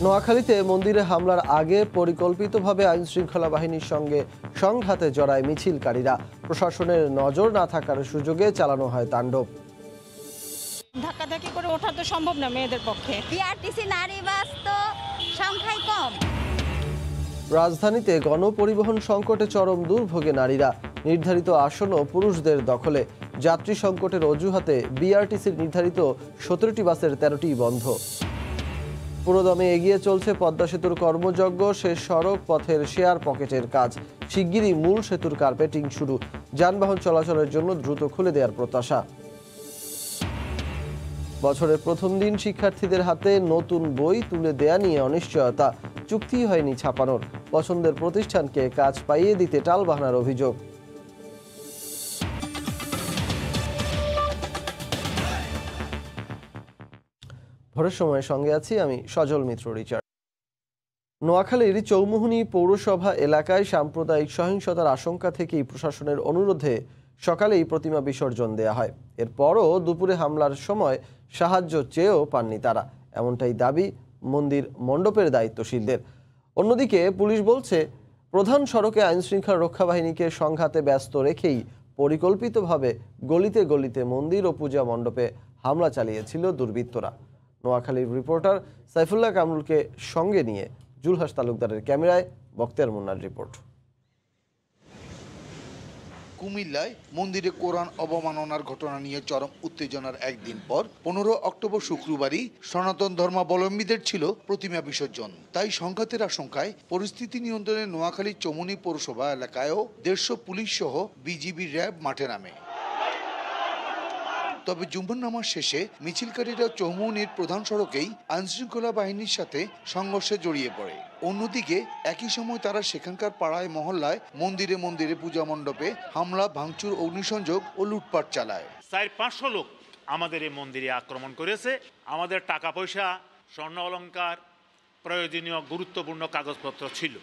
নোয়াখালীতে মন্দিরে হামলার আগে পরিকল্পিতভাবে আইনশৃঙ্খলা বাহিনীর সঙ্গে সংঘাতে জড়ায় মিছিলকারীরা। প্রশাসনের নজর না থাকার সুযোগে চালানো হয় তাণ্ডব। ধাক্কাধাক্কি করে ওঠা তো সম্ভব না মেয়েদের পক্ষে। বিআরটিসি নারী বাস তো সংখ্যায় কম। রাজধানীতে গণপরিবহন সংকটে চরম দুর্ভোগে নারীরা। নির্ধারিত আসনও পুরুষদের দখলে। যাত্রী সংকটের অজুহাতে বিআরটিসির নির্ধারিত 17টি বাসের 13টি বন্ধ। পুরোদমে এগিয়ে চলছে পদ্মা সেতুর কর্মযজ্ঞ। শেষ সড়ক পথের শেয়ার পকেটের কাজ। শিগগিরই মূল সেতুর কার্পেটিং শুরু। যানবাহন চলাচলের জন্য দ্রুত খুলে দেওয়ার প্রত্যাশা। বছরের প্রথম দিন শিক্ষার্থীদের হাতে নতুন বই তুলে দেয়া নিয়ে অনিশ্চয়তা। চুক্তি হয়নি ছাপানোর। পছন্দের প্রতিষ্ঠানকে কাজ পাইয়ে দিতে টালবাহানার অভিযোগ। ভোরের সময়ের সঙ্গে আছি আমি সজল মিত্র রিচার্ড। নোয়াখালীর চৌমুহনী পৌরসভা এলাকায় সাম্প্রদায়িক সহিংসতার আশঙ্কা থেকেই প্রশাসনের অনুরোধে সকালেই প্রতিমা বিসর্জন দেয়া হয়। এরপরও দুপুরে হামলার সময় সাহায্য চেয়েও পাননি তারা, এমনটাই দাবি মন্দির মণ্ডপের দায়িত্বশীলদের। অন্যদিকে পুলিশ বলছে প্রধান সড়কে আইনশৃঙ্খলা রক্ষা বাহিনীকে সংঘাতে ব্যস্ত রেখেই পরিকল্পিতভাবে গলিতে গলিতে মন্দির ও পূজা মণ্ডপে হামলা চালিয়েছিল দুর্বৃত্তরা। নোয়াখালীর রিপোর্টার সাইফুল্লাহ কামরুলকে সঙ্গে নিয়ে জুলহাস তালুকদারের ক্যামেরায় বক্তিয়ার মুন্নার রিপোর্ট। কুমিল্লায় মন্দিরে কোরআন অবমাননার ঘটনা নিয়ে চরম উত্তেজনার একদিন পর 15 অক্টোবর শুক্রবারই সনাতন ধর্মাবলম্বীদের ছিল প্রতিমা বিসর্জন। তাই সংঘাতের আশঙ্কায় পরিস্থিতি নিয়ন্ত্রণে নোয়াখালী চৌমুহনী পৌরসভা এলাকায়ও 150 পুলিশ সহ বিজিবি র্যাব মাঠে নামে। তবে জুম্মার নামাজ শেষে মিছিলকারীরা চৌমুহনীর প্রধান সড়কেই আইনশৃঙ্খলা বাহিনীর সাথে সংঘর্ষে জড়িয়ে পড়ে। অন্যদিকে একই সময় তারা সেখানকার পাড়ায় মহল্লায় মন্দিরে মন্দিরে পূজা মণ্ডপে হামলা, ভাঙচুর, অগ্নিসংযোগ ও লুটপাট চালায়। 400-500 লোক আমাদের এই মন্দিরে আক্রমণ করেছে। আমাদের টাকা পয়সা, স্বর্ণ অলংকার, প্রয়োজনীয় গুরুত্বপূর্ণ কাগজপত্র ছিল,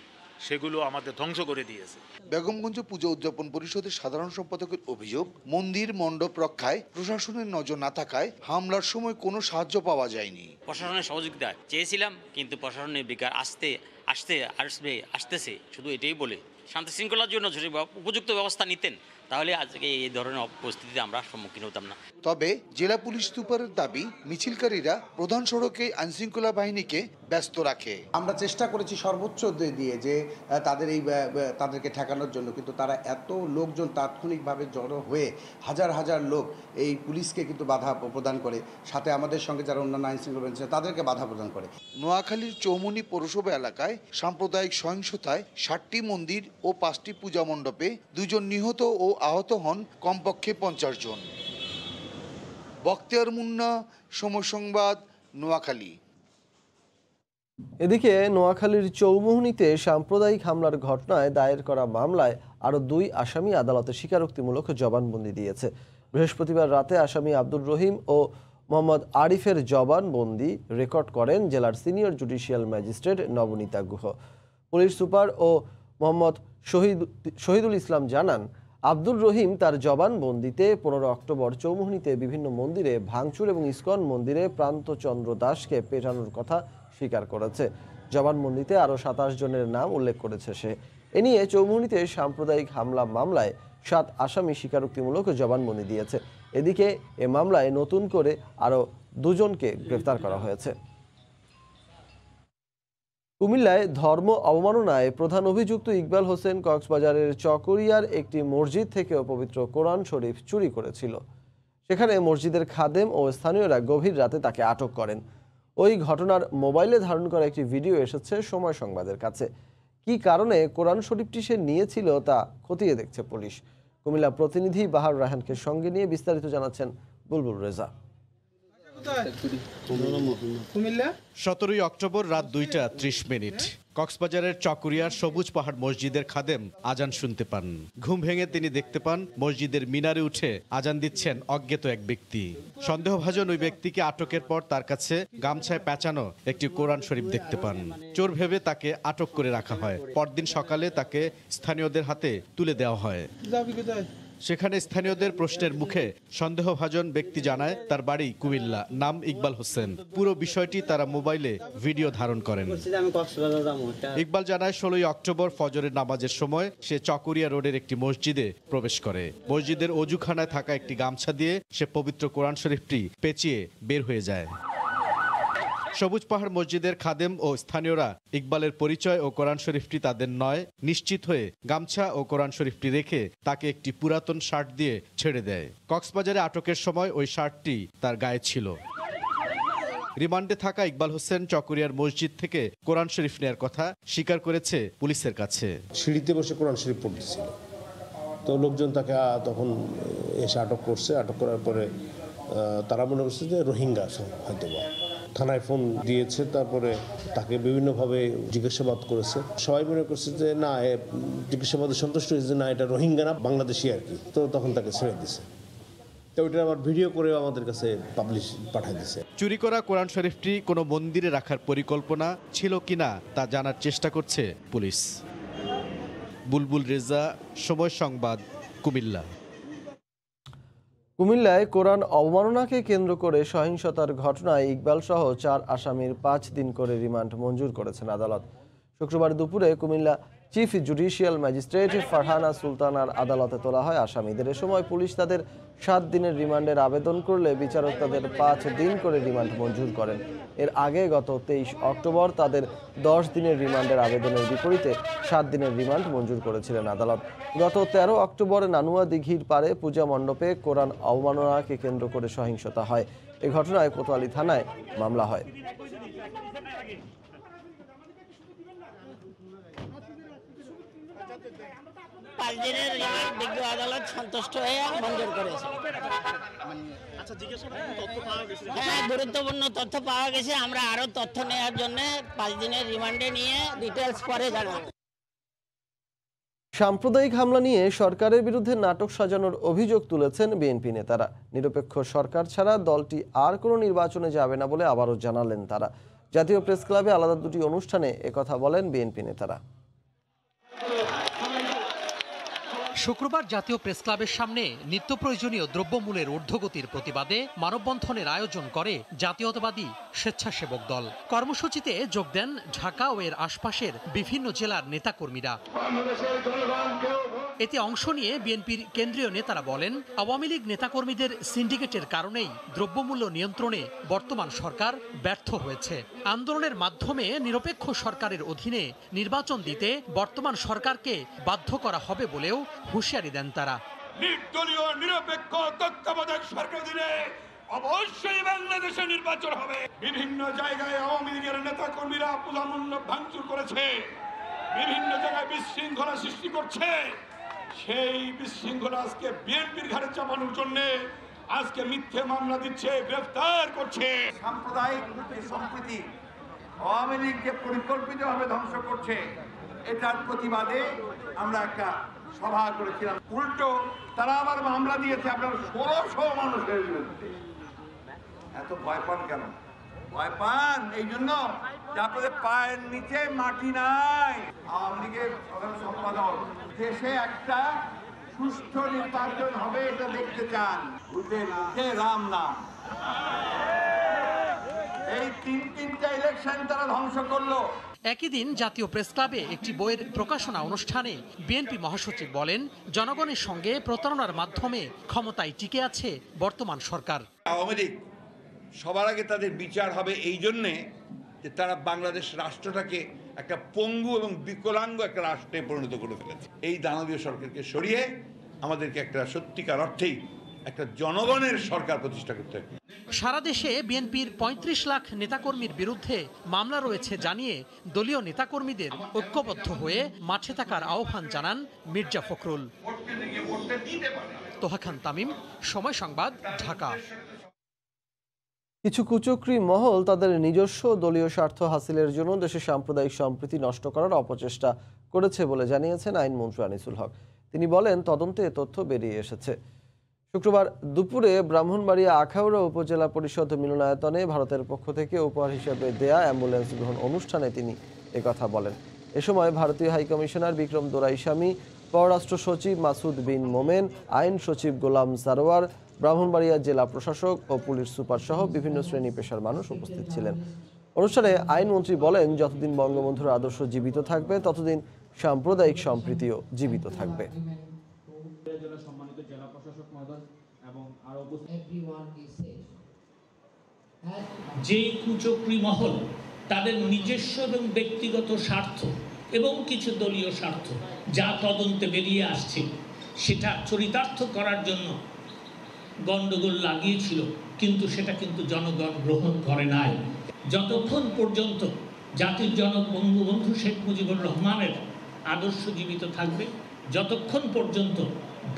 সেগুলো আমাদের ধ্বংস করে দিয়েছে। বেগমগঞ্জ পূজা উদযাপন পরিষদের সাধারণ সম্পাদকের অভিযোগ, মন্দির মণ্ডপ রক্ষায় প্রশাসনের নজর না থাকায় হামলার সময় কোনো সাহায্য পাওয়া যায়নি। প্রশাসনের সহযোগিতা চেয়েছিলাম, কিন্তু প্রশাসনের বিকার আসতেছে শুধু এটাই বলে শান্তি শৃঙ্খলার জন্য যদি উপযুক্ত ব্যবস্থা নিতেন তাহলে আজকে এই ধরনের পরিস্থিতিতে আমরা সম্মুখীন হতাম না। তবে জেলা পুলিশ সুপারের দাবি, মিছিলকারীরা প্রধান সড়কে আইনশৃঙ্খলা বাহিনীকে ব্যস্ত রাখে। আমরা চেষ্টা করেছি সর্বোচ্চ দিয়ে যে তাদেরকে ঠেকানোর জন্য, কিন্তু তারা এত লোকজন তাৎক্ষণিকভাবে জড়ো হয়ে হাজার হাজার লোক এই পুলিশকে কিন্তু বাধা প্রদান করে, সাথে আমাদের সঙ্গে যারা অন্যান্য আইনশৃঙ্খলা বাহিনী তাদেরকে বাধা প্রদান করে। নোয়াখালীর চৌমুহনী পৌরসভা এলাকায় সাম্প্রদায়িক সহিংসতায় 60টি মন্দির ও 5টি পূজা মণ্ডপে 2 জন নিহত ও আহত হন কমপক্ষে 50 জন। বক্তিয়ার মুন্না, সময় সংবাদ, নোয়াখালী। এদিকে নোয়াখালীর চৌমুহনীতে সাম্প্রদায়িক হামলার ঘটনায় দায়ের করা মামলায় আরও 2 আসামি আদালতে স্বীকারোক্তিমূলক জবানবন্দি দিয়েছে। বৃহস্পতিবার রাতে আসামি আব্দুর রহিম ও মোহাম্মদ আরিফের জবানবন্দি রেকর্ড করেন জেলার senior judicial magistrate Nabanita Guha. Police super ও মোহাম্মদ শহীদুল ইসলাম জানান, আব্দুর রহিম তার জবানবন্দিতে 15 অক্টোবর চৌমুহনীতে বিভিন্ন মন্দিরে ভাঙচুর এবং ইসকন মন্দিরে প্রান্তচন্দ্র দাসকে পেটানোর কথা স্বীকার করেছে। জবানবন্দিতে আরও 27 জনের নাম উল্লেখ করেছে সে। এ নিয়ে চৌমুহনীতে সাম্প্রদায়িক হামলা মামলায় 7 আসামি স্বীকারোক্তিমূলক জবানবন্দি দিয়েছে। এদিকে এ মামলায় নতুন করে আরও 2 জনকে গ্রেফতার করা হয়েছে। কুমিল্লায় ধর্ম অবমাননায় প্রধান অভিযুক্ত ইকবাল হোসেন কক্সবাজারের চকরিয়ার একটি মসজিদ থেকে পবিত্র কোরআন শরীফ চুরি করেছিল। সেখানে মসজিদের খাদেম ও স্থানীয়রা গভীর রাতে তাকে আটক করেন। ওই ঘটনার মোবাইলে ধারণ করা একটি ভিডিও এসেছে সময় সংবাদের কাছে। কি কারণে কোরআন শরীফটি সে নিয়েছিল তা খতিয়ে দেখছে পুলিশ। কুমিল্লা প্রতিনিধি বাহার রায়হানকে সঙ্গে নিয়ে বিস্তারিত জানাচ্ছেন বুলবুল রেজা। 17 অক্টোবর রাত 2:30 কক্সবাজারের চকরিয়ার সবুজ পাহাড় মসজিদের খাদেম আজান শুনতে পান। ঘুম ভেঙে তিনি দেখতে পান মসজিদের মিনারে উঠে আজান দিচ্ছেন অজ্ঞাত এক ব্যক্তি। সন্দেহভাজন ওই ব্যক্তিকে আটকের পর তার কাছে গামছায় পেঁচানো একটি কোরআন শরীফ দেখতে পান। চোর ভেবে তাকে আটক করে রাখা হয়। পরদিন সকালে তাকে স্থানীয়দের হাতে তুলে দেওয়া হয়। সেখানে স্থানীয়দের প্রশ্নের মুখে সন্দেহভাজন ব্যক্তি জানায় তার বাড়ি কুমিল্লা, নাম ইকবাল হোসেন। পুরো বিষয়টি তারা মোবাইলে ভিডিও ধারণ করেন। ইকবাল জানায় 16 অক্টোবর ফজরের নামাজের সময় সে চকরিয়া রোডের একটি মসজিদে প্রবেশ করে। মসজিদের অজুখানায় থাকা একটি গামছা দিয়ে সে পবিত্র কোরআন শরীফটি পেঁচিয়ে বের হয়ে যায়। সবুজ পাহাড় মসজিদের খাদেম ও স্থানীয়রা ইকবালের পরিচয় ও কোরআন শরীফটি তাদের নয় নিশ্চিত হয়ে গামছা ও কোরআন শরীফটি রেখে তাকে একটি পুরাতন শার্ট দিয়ে ছেড়ে দেয়। কক্সবাজারে আটকের সময় ওই শার্টটি তার গায়ে ছিল। রিমান্ডে থাকা ইকবাল হোসেন চকরিয়ার মসজিদ থেকে কোরআন শরীফ নেয়ার কথা স্বীকার করেছে পুলিশের কাছে। সিঁড়িতে বসে কোরআন শরীফ পড়তেছিল, তো লোকজন তাকে তখন এসে আটক করছে। আটক করার পরে তারা মনে করছে যে রোহিঙ্গা হয়তো বা। থানায় ফোন দিয়েছে, তারপরে তাকে বিভিন্নভাবে জিজ্ঞাসাবাদ করেছে। সবাই মনে করছে যে না, জিজ্ঞাসাবাদে সন্তুষ্ট হয়েছে, না এটা রোহিঙ্গা না, বাংলাদেশি আর কি। তো তখন তাকে ছেড়ে দিয়েছে। তো ওইটা আবার ভিডিও করে আমাদের কাছে পাঠিয়ে দিয়েছে। চুরি করা কোরআন শরীফটি কোনো মন্দিরে রাখার পরিকল্পনা ছিল কিনা তা জানার চেষ্টা করছে পুলিশ। বুলবুল রেজা, সময় সংবাদ, কুমিল্লা। কুমিল্লায় কোরআন অবমাননাকে কেন্দ্র করে সহিংসতার ঘটনায় ইকবাল সহ 4 আসামির 5 দিন করে রিমান্ড মঞ্জুর করেছেন আদালত। শুক্রবার দুপুরে Comilla chief judicial magistrate Farhana সুলতানার আদালতে তোলা হয় আসামিদের। এ সময় পুলিশ তাদের 7 দিনের রিমান্ডের আবেদন করলে বিচারক তাদের 5 দিন করে রিমান্ড মঞ্জুর করেন। এর আগে গত 23 অক্টোবর তাদের 10 দিনের রিমান্ডের আবেদনের বিপরীতে 7 দিনের রিমান্ড মঞ্জুর করেছিলেন আদালত। গত 13 অক্টোবর নানুয়া দিঘির পারে পূজা মণ্ডপে কোরআন অবমাননাকে কেন্দ্র করে সহিংসতা হয়। এ ঘটনায় কোতোয়ালি থানায় মামলা হয়। আদালত সন্তুষ্ট হয়ে মঞ্জুর করেছে। হ্যাঁ, গুরুত্বপূর্ণ তথ্য পাওয়া গেছে। আমরা আরো তথ্য নেওয়ার জন্য 5 দিনের রিমান্ডে নিয়ে ডিটেলস পরে জানাবো। সাম্প্রদায়িক হামলা নিয়ে সরকারের বিরুদ্ধে নাটক সাজানোর অভিযোগ তুলেছেন বিএনপি নেতারা। নিরপেক্ষ সরকার ছাড়া দলটি আর কোনো নির্বাচনে যাবে না বলে আবারও জানালেন তারা। জাতীয় প্রেস ক্লাবে আলাদা দুটি অনুষ্ঠানে একথা বলেন বিএনপি নেতারা। শুক্রবার জাতীয় প্রেস ক্লাবের সামনে নিত্য প্রয়োজনীয় দ্রব্যমূল্যের ঊর্ধ্বগতির প্রতিবাদে মানববন্ধনের আয়োজন করে জাতীয়তাবাদী স্বেচ্ছাসেবক দল। কর্মসূচিতে যোগ দেন ঢাকা ও এর আশপাশের বিভিন্ন জেলার নেতাকর্মীরা। এতে অংশ নিয়ে বিএনপির কেন্দ্রীয় নেতারা বলেন, আওয়ামী লীগ নেতাকর্মীদের সিন্ডিকেটের কারণেই দ্রব্যমূল্য নিয়ন্ত্রণে বর্তমান সরকার ব্যর্থ হয়েছে। আন্দোলনের মাধ্যমে নিরপেক্ষ সরকারের অধীনে নির্বাচন দিতে বর্তমান সরকারকে বাধ্য করা হবে বলেও হুঁশিয়ারি দেন তারা। নির্দলীয় নিরপেক্ষ তত্ত্বাবধায়ক সরকার দিনে অবশ্যই বাংলাদেশে নির্বাচন হবে। বিভিন্ন জায়গায় আওয়ামী লীগের নেতা কর্মীরা পূজা মণ্ডপ ভাঙচুর করেছে, বিভিন্ন জায়গায় বিশৃঙ্খলা সৃষ্টি করছে। সেই বিশৃঙ্খলা আজকে বিএনপির ঘাড়ে চাপানোর জন্য আজকে মিথ্যে মামলা দিচ্ছে, গ্রেফতার করছে। সাম্প্রদায়িক সম্প্রীতি আওয়ামী লীগ যে পরিকল্পিতভাবে ধ্বংস করছে, এটার প্রতিবাদে আমরা একটা সভা করেছিলাম। উল্টো তারা আবার মামলা দিয়েছে আপনার 1600 মানুষের বিরুদ্ধে। এত ভয় পান কেন? ভয় পান এই জন্য যে আপনাদের পায়ের নিচে মাটি নাই। আওয়ামী লীগের সাধারণ সম্পাদক দেশে একটা সুষ্ঠু নির্বাচন হবে এটা দেখতে চান। ভূতের মুখে রাম নাম। এই তিনটা ইলেকশন তারা ধ্বংস করলো। একই দিন জাতীয় প্রেস ক্লাবে একটি বইয়ের প্রকাশনা অনুষ্ঠানে বিএনপি মহাসচিব বলেন, জনগণের সঙ্গে প্রতারণার মাধ্যমে ক্ষমতায় টিকে আছে বর্তমান সরকার। আওয়ামী লীগ সবার আগে তাদের বিচার হবে এই জন্যে যে তারা বাংলাদেশ রাষ্ট্রটাকে একটা পঙ্গু এবং বিকলাঙ্গ একটা রাষ্ট্রে পরিণত করে ফেলেছে। এই দানবীয় সরকারকে সরিয়ে আমাদেরকে একটা সত্যিকার অর্থেই একটা জনগণের সরকার প্রতিষ্ঠা করতে হবে। সারা দেশে বিএনপির 35 লাখ নেতাকর্মীর বিরুদ্ধে মামলা রয়েছে জানিয়ে দলীয় নেতাকর্মীদের ঐক্যবদ্ধ হয়ে মাঠে থাকার আহ্বান জানান মির্জা ফখরুল। তোহা খান তামিম, সময় সংবাদ, ঢাকা। কিছু কুচক্রী মহল তাদের নিজস্ব দলীয় স্বার্থ হাসিলের জন্য দেশের সাম্প্রদায়িক সম্প্রীতি নষ্ট করার অপচেষ্টা করেছে বলে জানিয়েছেন আইনমন্ত্রী আনিসুল হক। তিনি বলেন, তদন্তে এ তথ্য বেরিয়ে এসেছে। শুক্রবার দুপুরে ব্রাহ্মণবাড়িয়া আখাউড়া উপজেলা পরিষদ মিলনায়তনে ভারতের পক্ষ থেকে উপহার হিসেবে দেয়া অ্যাম্বুলেন্স গ্রহণ অনুষ্ঠানে তিনি একথা বলেন। এ সময় ভারতীয় হাইকমিশনার বিক্রম দোরাইস্বামী পররাষ্ট্র সচিব মাসুদ বিন মোমেন, আইন সচিব গোলাম সারোয়ার, ব্রাহ্মণবাড়িয়া জেলা প্রশাসক ও পুলিশ সুপার সহ বিভিন্ন শ্রেণী পেশার মানুষ উপস্থিত ছিলেন। অনুষ্ঠানে আইনমন্ত্রী বলেন, যতদিন বঙ্গবন্ধুর আদর্শ জীবিত থাকবে ততদিন সাম্প্রদায়িক সম্প্রীতিও জীবিত থাকবে। যে কুচক্রী মহল তাদের নিজস্ব এবং ব্যক্তিগত স্বার্থ এবং কিছু দলীয় স্বার্থ যা তদন্তে বেরিয়ে আসছে সেটা চরিতার্থ করার জন্য গন্ডগোল লাগিয়েছিল, কিন্তু সেটা কিন্তু জনগণ গ্রহণ করে নাই। যতক্ষণ পর্যন্ত জাতির জনক বঙ্গবন্ধু শেখ মুজিবুর রহমানের আদর্শ জীবিত থাকবে, যতক্ষণ পর্যন্ত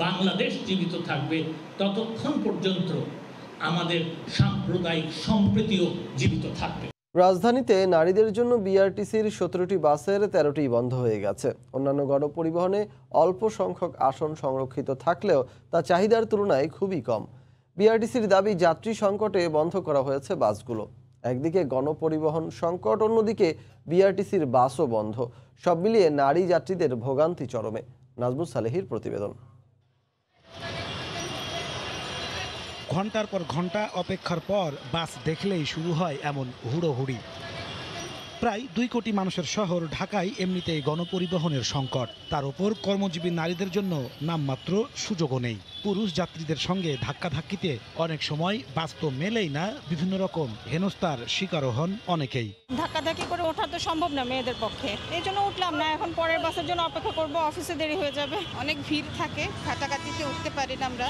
বাংলাদেশ জীবিত থাকবে, ততক্ষণ পর্যন্ত আমাদের সাম্প্রদায়িক সম্প্রীতিও জীবিত থাকবে। রাজধানীতে নারীদের জন্য বিআরটিসির 17টি বাসের 13টি বন্ধ হয়ে গেছে। অন্যান্য গণপরিবহনে অল্প সংখ্যক আসন সংরক্ষিত থাকলেও তা চাহিদার তুলনায় খুবই কম। বিআরটিসির দাবি, যাত্রী সংকটে বন্ধ করা হয়েছে বাসগুলো। একদিকে গণপরিবহন সংকট, অন্যদিকে বিআরটিসির বাসও বন্ধ। সব মিলিয়ে নারী যাত্রীদের ভোগান্তি চরমে। নাজমুস সালেহির প্রতিবেদন। ঘন্টার পর ঘন্টা অপেক্ষার পর বাস দেখলেই শুরু হয় এমন হুড়োহুড়ি। প্রায় 2 কোটি মানুষের শহর ঢাকায় এমনিতেই গণপরিবহনের সংকট, তার উপর কর্মজীবী নারীদের জন্য নামমাত্র সুযোগও নেই। পুরুষ যাত্রীদের সঙ্গে ধাক্কাধাক্কিতে অনেক সময় বাস তো মেলেই না, বিভিন্ন রকম হেনস্থার শিকারও হন অনেকেই। ধাক্কাধাক্কি করে ওঠা তো সম্ভব না মেয়েদের পক্ষে, এই জন্য উঠলাম না। এখন পরের বাসের জন্য অপেক্ষা করব, অফিসে দেরি হয়ে যাবে। অনেক ভিড় থাকে, ঘাটাঘাটিতে উঠতে পারি না আমরা।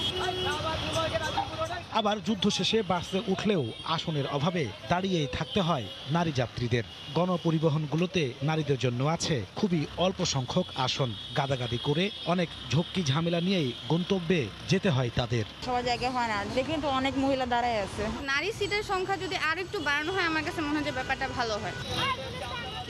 আবার যুদ্ধ শেষে বাসে উঠলেও আসনের অভাবে দাঁড়িয়েই থাকতে হয় নারী যাত্রীদের। গণপরিবহনগুলোতে নারীদের জন্য আছে খুবই অল্প সংখ্যক আসন। গাদাগাদি করে অনেক ঝক্কি ঝামেলা নিয়েই গন্তব্যে যেতে হয় তাদের। সবার জায়গায় হয় না, দেখবেন তো অনেক মহিলা দাঁড়ায় আছে। নারী সিটের সংখ্যা যদি আর একটু বাড়ানো হয়, আমার কাছে মনে হয় যে ব্যাপারটা ভালো হয়।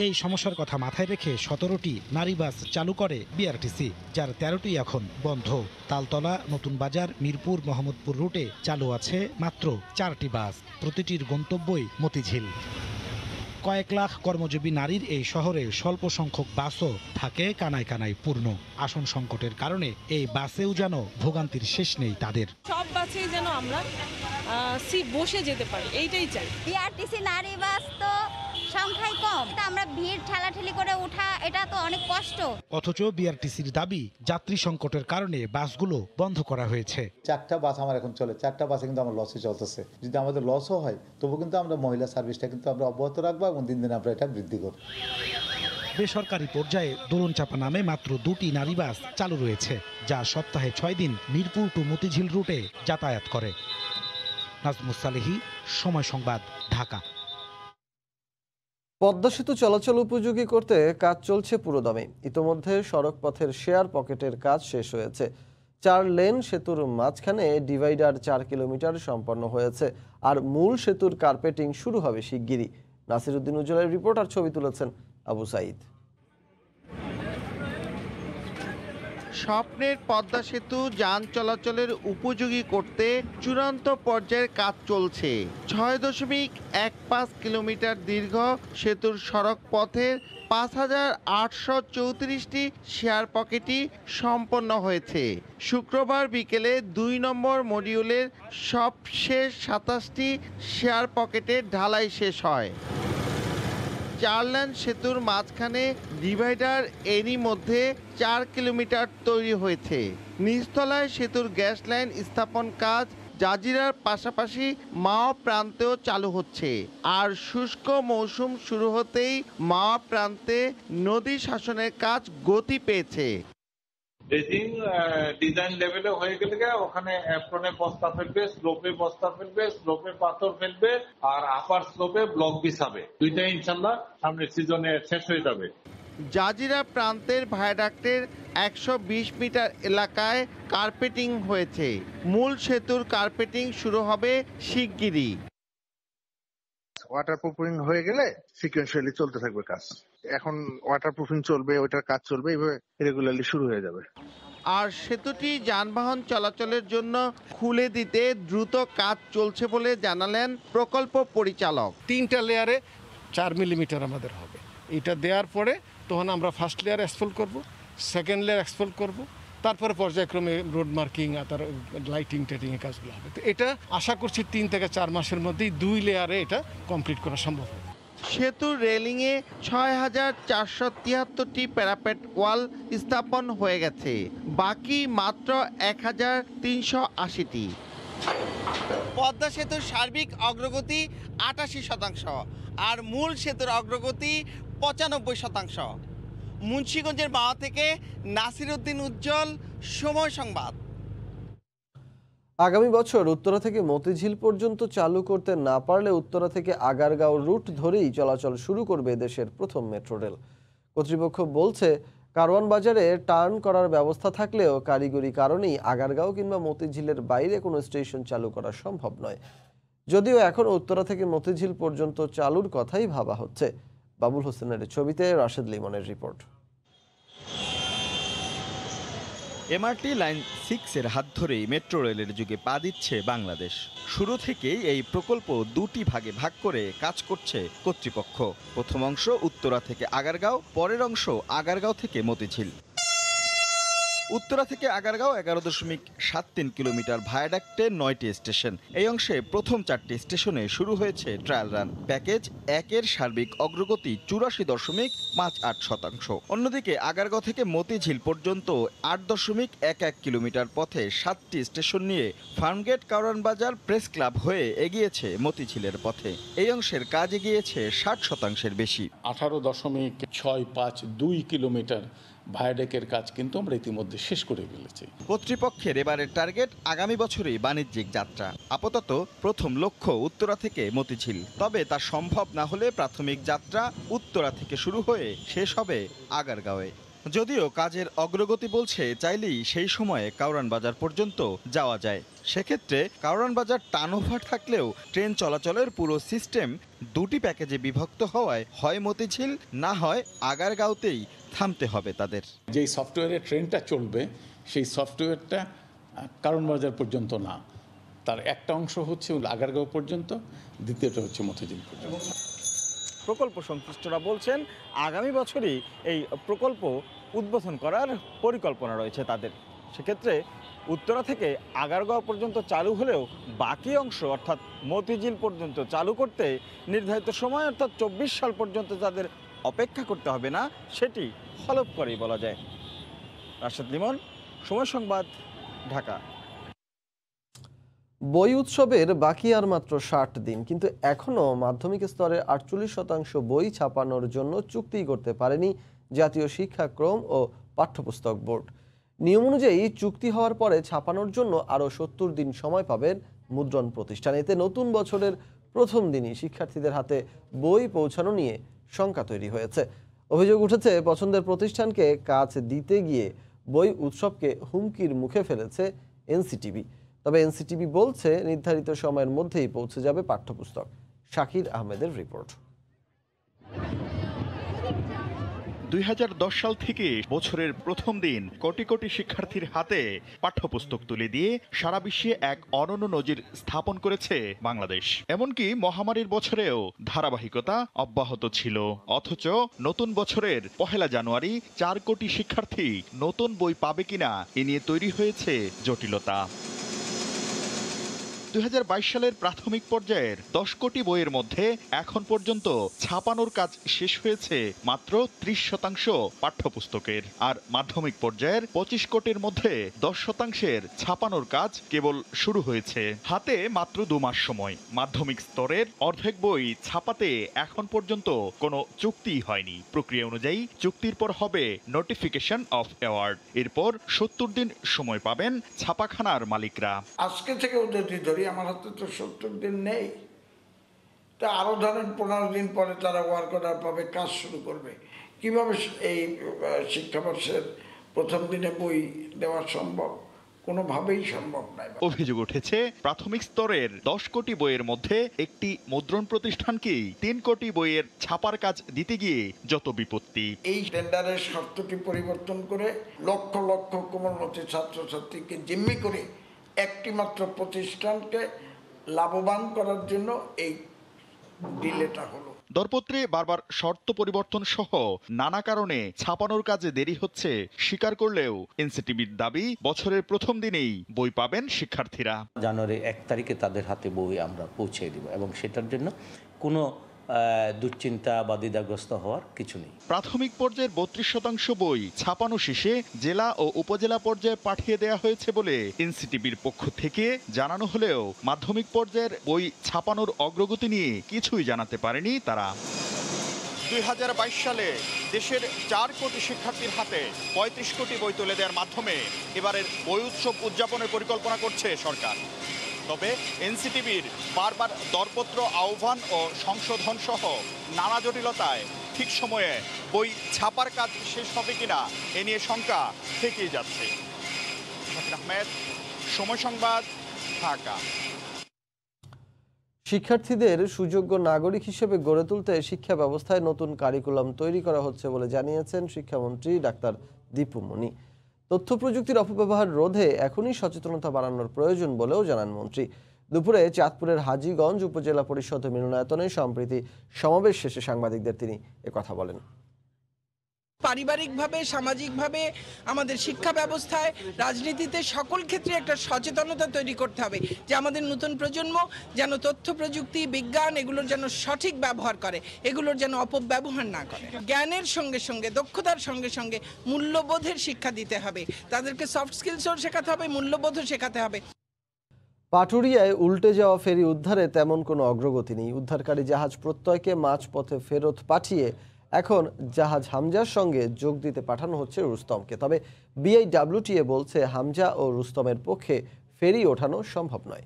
এই সমস্যার কথা মাথায় রেখে 17টি নারী বাস চালু করে বিআরটিসি, যার 13টি এখন বন্ধ। তালতলা, নতুন বাজার, মিরপুর, মোহাম্মদপুর রুটে চালু আছে মাত্র 4টি বাস। প্রতিটির গন্তব্যই মতিঝিল। কয়েক লাখ কর্মজীবী নারীর এই শহরে স্বল্প সংখ্যক বাসও থাকে কানায় কানায় পূর্ণ। আসন সংকটের কারণে এই বাসেও যেন ভোগান্তির শেষ নেই তাদের। সব বাসেই যেন আমরা সিট বসে যেতে পারি, এইটাই চাই। বিআরটিসি নারী বাস তো সংখ্যায় কম, আমরা ভিড় ঠেলাঠেলি করে ওঠা, এটা তো অনেক কষ্ট। অথচ বিআরটিসির দাবি, যাত্রী সংকটের কারণে বাসগুলো বন্ধ করা হয়েছে। 4টা বাস আমার এখন চলে, 4টা বাসে কিন্তু আমার লসে চলতেছে। যদি আমাদের লসও হয়, তবু কিন্তু আমরা মহিলা সার্ভিসটা কিন্তু আমরা অব্যাহত রাখবো এবং দিন দিন আমরা এটা বৃদ্ধি করব। বেসরকারি পর্যায়ে দোলনচাপা নামে মাত্র 2টি নারী বাস চালু রয়েছে, যা সপ্তাহে 6 দিন মিরপুর টু মতিঝিল রুটে যাতায়াত করে। নাজমুস সালেহি, সময় সংবাদ, ঢাকা। পদ্মা সেতু চলাচল উপযোগী করতে কাজ চলছে পুরোদমে। ইতোমধ্যে সড়ক পথের শেয়ার পকেটের কাজ শেষ হয়েছে। 4 লেন সেতুর মাঝখানে ডিভাইডার 4 কিলোমিটার সম্পন্ন হয়েছে, আর মূল সেতুর কার্পেটিং শুরু হবে শিগগিরই। নাসির উদ্দিন উজ্জ্বলের রিপোর্ট আর ছবি তুলেছেন আবু সাইদ। স্বপ্নের পদ্মা সেতু যান চলাচলের উপযোগী করতে চূড়ান্ত পর্যায়ের কাজ চলছে। 6.15 কিলোমিটার দীর্ঘ সেতুর সড়ক পথের 5,834টি শেয়ার পকেটই সম্পন্ন হয়েছে। শুক্রবার বিকেলে 2 নম্বর মডিউলের সবশেষ 27টি শেয়ার পকেটের ঢালাই শেষ হয়। 4 লেন সেতুর মাঝখানে ডিভাইডার এরই মধ্যে 4 কিলোমিটার তৈরি হয়েছে। নিচতলায় সেতুর গ্যাস লাইন স্থাপন কাজ জাজিরার পাশাপাশি মাওয়া প্রান্তেও চালু হচ্ছে। আর শুষ্ক মৌসুম শুরু হতেই মাওয়া প্রান্তে নদী শাসনের কাজ গতি পেয়েছে। ড্রেজিং ডিজাইন লেভেলে হয়ে গেলে ওখানে অ্যাপ্রনে বস্তা ফেলবে, স্লোপে বস্তা ফেলবে, স্লোপে পাথর ফেলবে, আর আপার স্লোপে ব্লক বিছাবে। দুইটাই ইনশাল্লাহ সামনের সিজনে শেষ হয়ে যাবে। জাজিরা প্রান্তের ভায়াডাক্টের 120 মিটার এলাকায় কার্পেটিং হয়েছে। মূল সেতুর কার্পেটিং শুরু হবে শিগগিরই। ওয়াটারপ্রুফিং হয়ে গেলে সিকোয়েন্সিয়ালি চলতে থাকবে কাজ। এখন ওয়াটারপ্রুফিং চলবে, ওইটার কাজ চলবে, এইভাবে রেগুলারলি শুরু হয়ে যাবে। আর সেতুটি যানবাহন চলাচলের জন্য খুলে দিতে দ্রুত কাজ চলছে বলে জানালেন প্রকল্প পরিচালক। 3টা লেয়ারে 4 মিলিমিটার আমাদের হবে। এটা দেওয়ার পরে তখন আমরা ফার্স্ট লেয়ার অ্যাসফল্ট করব, সেকেন্ড লেয়ার এক্সপোর্ট করব, তারপরে পর্যায়ক্রমে রোড মার্কিং আর তার লাইটিং টাইটিংয়ের কাজগুলো হবে। তো এটা আশা করছি 3 থেকে 4 মাসের মধ্যেই 2 লেয়ারে এটা কমপ্লিট করা সম্ভব হবে। সেতুর রেলিংয়ে ৬,৪৭৩টি প্যারাপেট ওয়াল স্থাপন হয়ে গেছে, বাকি মাত্র ১,৩৮০টি। পদ্মা সেতুর সার্বিক অগ্রগতি ৮৮%, আর মূল সেতুর অগ্রগতি ৯৫%। মুন্সিগঞ্জের মাওয়া থেকে নাসির উদ্দিন উজ্জ্বল, সময় সংবাদ। আগামী বছর উত্তরা থেকে মতিঝিল পর্যন্ত চালু করতে না পারলে উত্তরা থেকে আগারগাঁও রুট ধরেই চলাচল শুরু করবে দেশের প্রথম মেট্রো রেল। কর্তৃপক্ষ বলছে, কারওয়ান বাজারে টার্ন করার ব্যবস্থা থাকলেও কারিগরি কারণেই আগারগাঁও কিংবা মতিঝিলের বাইরে কোনো স্টেশন চালু করা সম্ভব নয়। যদিও এখন উত্তরা থেকে মতিঝিল পর্যন্ত চালুর কথাই ভাবা হচ্ছে। বাবুল হোসেনের ছবিতে রাশেদ লিমনের রিপোর্ট। এমআরটি লাইন 6-এর হাত ধরেই মেট্রো রেলের যুগে পা দিচ্ছে বাংলাদেশ। শুরু থেকেই এই প্রকল্প 2টি ভাগে ভাগ করে কাজ করছে কর্তৃপক্ষ। প্রথম অংশ উত্তরা থেকে আগারগাঁও, পরের অংশ আগারগাঁও থেকে মতিঝিল। উত্তরা থেকে আগারগাঁও 11.73 কিলোমিটার ভায়াডাক্টে 9টি স্টেশন। এই অংশে প্রথম 4টি স্টেশনে শুরু হয়েছে ট্রায়াল রান। প্যাকেজ 1-এর সার্বিক অগ্রগতি 84.58%। অন্যদিকে আগারগাঁও থেকে মতিঝিল পর্যন্ত 8.11 কিলোমিটার পথে 7টি স্টেশন নিয়ে ফার্মগেট, কারওয়ান বাজার, প্রেস ক্লাব হয়ে এগিয়েছে মতিঝিলের পথে। এই অংশের কাজ এগিয়েছে 60%-এর বেশি। 18.652 কিলোমিটার ভায়াডেকের কাজ কিন্তু আমরা ইতিমধ্যে শেষ করে ফেলেছি। কর্তৃপক্ষের এবারের টার্গেট আগামী বছরই বাণিজ্যিক যাত্রা। আপাতত প্রথম লক্ষ্য উত্তরা থেকে মতিঝিল, তবে তা সম্ভব না হলে প্রাথমিক যাত্রা উত্তরা থেকে শুরু হয়ে শেষ হবে আগারগাঁওয়ে। যদিও কাজের অগ্রগতি বলছে চাইলেই সেই সময়ে কারওয়ান বাজার পর্যন্ত যাওয়া যায়। সেক্ষেত্রে কারওয়ান বাজার টার্নওভার থাকলেও ট্রেন চলাচলের পুরো সিস্টেম 2টি প্যাকেজে বিভক্ত হওয়ায় হয় মতিঝিল, না হয় আগারগাঁওতেই থামতে হবে তাদের। যেই সফটওয়্যারে ট্রেনটা চলবে সেই সফটওয়্যারটা কারওয়ান বাজার পর্যন্ত না, তার একটা অংশ হচ্ছে আগারগাঁও পর্যন্ত, দ্বিতীয়টা হচ্ছে মতিঝিল পর্যন্ত। প্রকল্প সংশ্লিষ্টরা বলছেন আগামী বছরই এই প্রকল্প উদ্বোধন করার পরিকল্পনা রয়েছে তাদের। সেক্ষেত্রে উত্তরা থেকে আগারগাঁও পর্যন্ত চালু হলেও বাকি অংশ অর্থাৎ মতিঝিল পর্যন্ত চালু করতে নির্ধারিত সময় অর্থাৎ 24 সাল পর্যন্ত তাদের অপেক্ষা করতে হবে না, সেটি হলফ করেই বলা যায়। রাশেদ লিমন, সময় সংবাদ, ঢাকা। বই উৎসবের বাকি আর মাত্র 60 দিন, কিন্তু এখনও মাধ্যমিক স্তরে 48% বই ছাপানোর জন্য চুক্তি করতে পারেনি জাতীয় শিক্ষাক্রম ও পাঠ্যপুস্তক বোর্ড। নিয়ম অনুযায়ী চুক্তি হওয়ার পরে ছাপানোর জন্য আরও 70 দিন সময় পাবেন মুদ্রণ প্রতিষ্ঠান। এতে নতুন বছরের প্রথম দিনই শিক্ষার্থীদের হাতে বই পৌঁছানো নিয়ে শঙ্কা তৈরি হয়েছে। অভিযোগ উঠেছে, পছন্দের প্রতিষ্ঠানকে কাজ দিতে গিয়ে বই উৎসবকে হুমকির মুখে ফেলেছে এনসিটিবি। তবে এনসিটিবি বলছে নির্ধারিত সময়ের মধ্যেই পৌঁছে যাবে পাঠ্যপুস্তক। শাকির আহমেদের রিপোর্ট। 2010 সাল থেকে বছরের প্রথম দিন কোটি কোটি শিক্ষার্থীর হাতে পাঠ্যপুস্তক তুলে দিয়ে সারা বিশ্বে এক অনন্য নজির স্থাপন করেছে বাংলাদেশ। এমনকি মহামারীর বছরেও ধারাবাহিকতা অব্যাহত ছিল। অথচ নতুন বছরের 1 জানুয়ারি 4 কোটি শিক্ষার্থী নতুন বই পাবে কিনা এ নিয়ে তৈরি হয়েছে জটিলতা। 2022 সালের প্রাথমিক পর্যায়ের 10 কোটি বইয়ের মধ্যে এখন পর্যন্ত ছাপানোর কাজ শেষ হয়েছে মাত্র 30% পাঠ্যপুস্তকের, আর মাধ্যমিক পর্যায়ের 25 কোটির মধ্যে 10% ছাপানোর কাজ কেবল শুরু হয়েছে। হাতে মাত্র 2 মাস সময়। মাধ্যমিক স্তরের অর্ধেক বই ছাপাতে এখন পর্যন্ত কোনো চুক্তিই হয়নি। প্রক্রিয়া অনুযায়ী চুক্তির পর হবে নোটিফিকেশন অফ অ্যাওয়ার্ড। এরপর 70 দিন সময় পাবেন ছাপাখানার মালিকরা। আজকে থেকে ওদের ধরি আমার হাতে তো 70 দিন নেই, তা আরো ধরেন 15 দিন পরে তারা ওয়ার্ক অর্ডার পাবে, কাজ শুরু করবে। কিভাবে এই শিক্ষাবর্ষের প্রথম দিনে বই দেওয়া সম্ভব? কোনোভাবেই সম্ভব নয়। অভিযোগ উঠেছে প্রাথমিক স্তরের 10 কোটি বইয়ের মধ্যে একটি মুদ্রণ প্রতিষ্ঠানকেই 3 কোটি বইয়ের ছাপার কাজ দিতে গিয়ে যত বিপত্তি। এই টেন্ডারের শর্তটি পরিবর্তন করে লক্ষ লক্ষ কোমলমতি ছাত্রছাত্রীকে জিম্মি করে একটি মাত্র প্রতিষ্ঠানকে লাভবান করার জন্য এই ডিলেটা হলো। দরপত্রে বারবার শর্ত পরিবর্তন সহ নানা কারণে ছাপানোর কাজে দেরি হচ্ছে স্বীকার করলেও এনসিটিবির দাবি বছরের প্রথম দিনেই বই পাবেন শিক্ষার্থীরা। জানুয়ারি 1 তারিখে তাদের হাতে বই আমরা পৌঁছে দিব এবং সেটার জন্য কোনো দুশ্চিন্তা বা দ্বিধাগ্রস্ত হওয়ার কিছু নেই। প্রাথমিক পর্যায়ের 32% বই ছাপানো শেষে জেলা ও উপজেলা পর্যায়ে পাঠিয়ে দেওয়া হয়েছে বলে এনসিটিবির পক্ষ থেকে জানানো হলেও মাধ্যমিক পর্যায়ের বই ছাপানোর অগ্রগতি নিয়ে কিছুই জানাতে পারেনি তারা। 2022 সালে দেশের 4 কোটি শিক্ষার্থীর হাতে 35 কোটি বই তুলে দেওয়ার মাধ্যমে এবারের বই উৎসব উদযাপনের পরিকল্পনা করছে সরকার। তবে এনসিটিবির বারবার দরপত্র আহ্বান ও সংশোধন সহ নানা জটিলতায় ঠিক সময়ে বই ছাপার কাজ শেষ হবে কিনা এ নিয়ে শঙ্কা থেকেই যাচ্ছে। শাকির আহমেদ, সময় সংবাদ, ঢাকা। শিক্ষার্থীদের সুযোগ্য নাগরিক হিসেবে গড়ে তুলতে শিক্ষা ব্যবস্থায় নতুন কারিকুলাম তৈরি করা হচ্ছে বলে জানিয়েছেন শিক্ষামন্ত্রী ডাক্তার দীপু মনি। তথ্য প্রযুক্তির অপব্যবহার রোধে এখনই সচেতনতা বাড়ানোর প্রয়োজন বলেও জানান মন্ত্রী। দুপুরে চাঁদপুরের হাজীগঞ্জ উপজেলা পরিষদ মিলনায়তনে সম্প্রীতি সমাবেশ শেষে সাংবাদিকদের তিনি একথা বলেন। পারিবারিকভাবে, সামাজিকভাবে, আমাদের শিক্ষা ব্যবস্থায়, রাজনীতিতে সকল ক্ষেত্রে একটা সচেতনতা তৈরি করতে হবে যে আমাদের নতুন প্রজন্ম যেন তথ্য প্রযুক্তি, বিজ্ঞান এগুলোর যেন সঠিক ব্যবহার করে, এগুলোর যেন অপব্যবহার না করে। জ্ঞানের সঙ্গে সঙ্গে, দক্ষতার সঙ্গে সঙ্গে মূল্যবোধের শিক্ষা দিতে হবে। তাদেরকে সফট স্কিলসও শেখাতে হবে, মূল্যবোধও শেখাতে হবে। পাটুরিয়ায় উল্টে যাওয়া ফেরি উদ্ধারে তেমন কোনো অগ্রগতি নেই। উদ্ধারকারী জাহাজ প্রত্যয়কে মাঝপথে ফেরত পাঠিয়ে এখন জাহাজ হামজার সঙ্গে যোগ দিতে পাঠানো হচ্ছে রুস্তমকে। তবে বিআইডব্লিউটিএ বলছে হামজা ও রুস্তমের পক্ষে ফেরি ওঠানো সম্ভব নয়।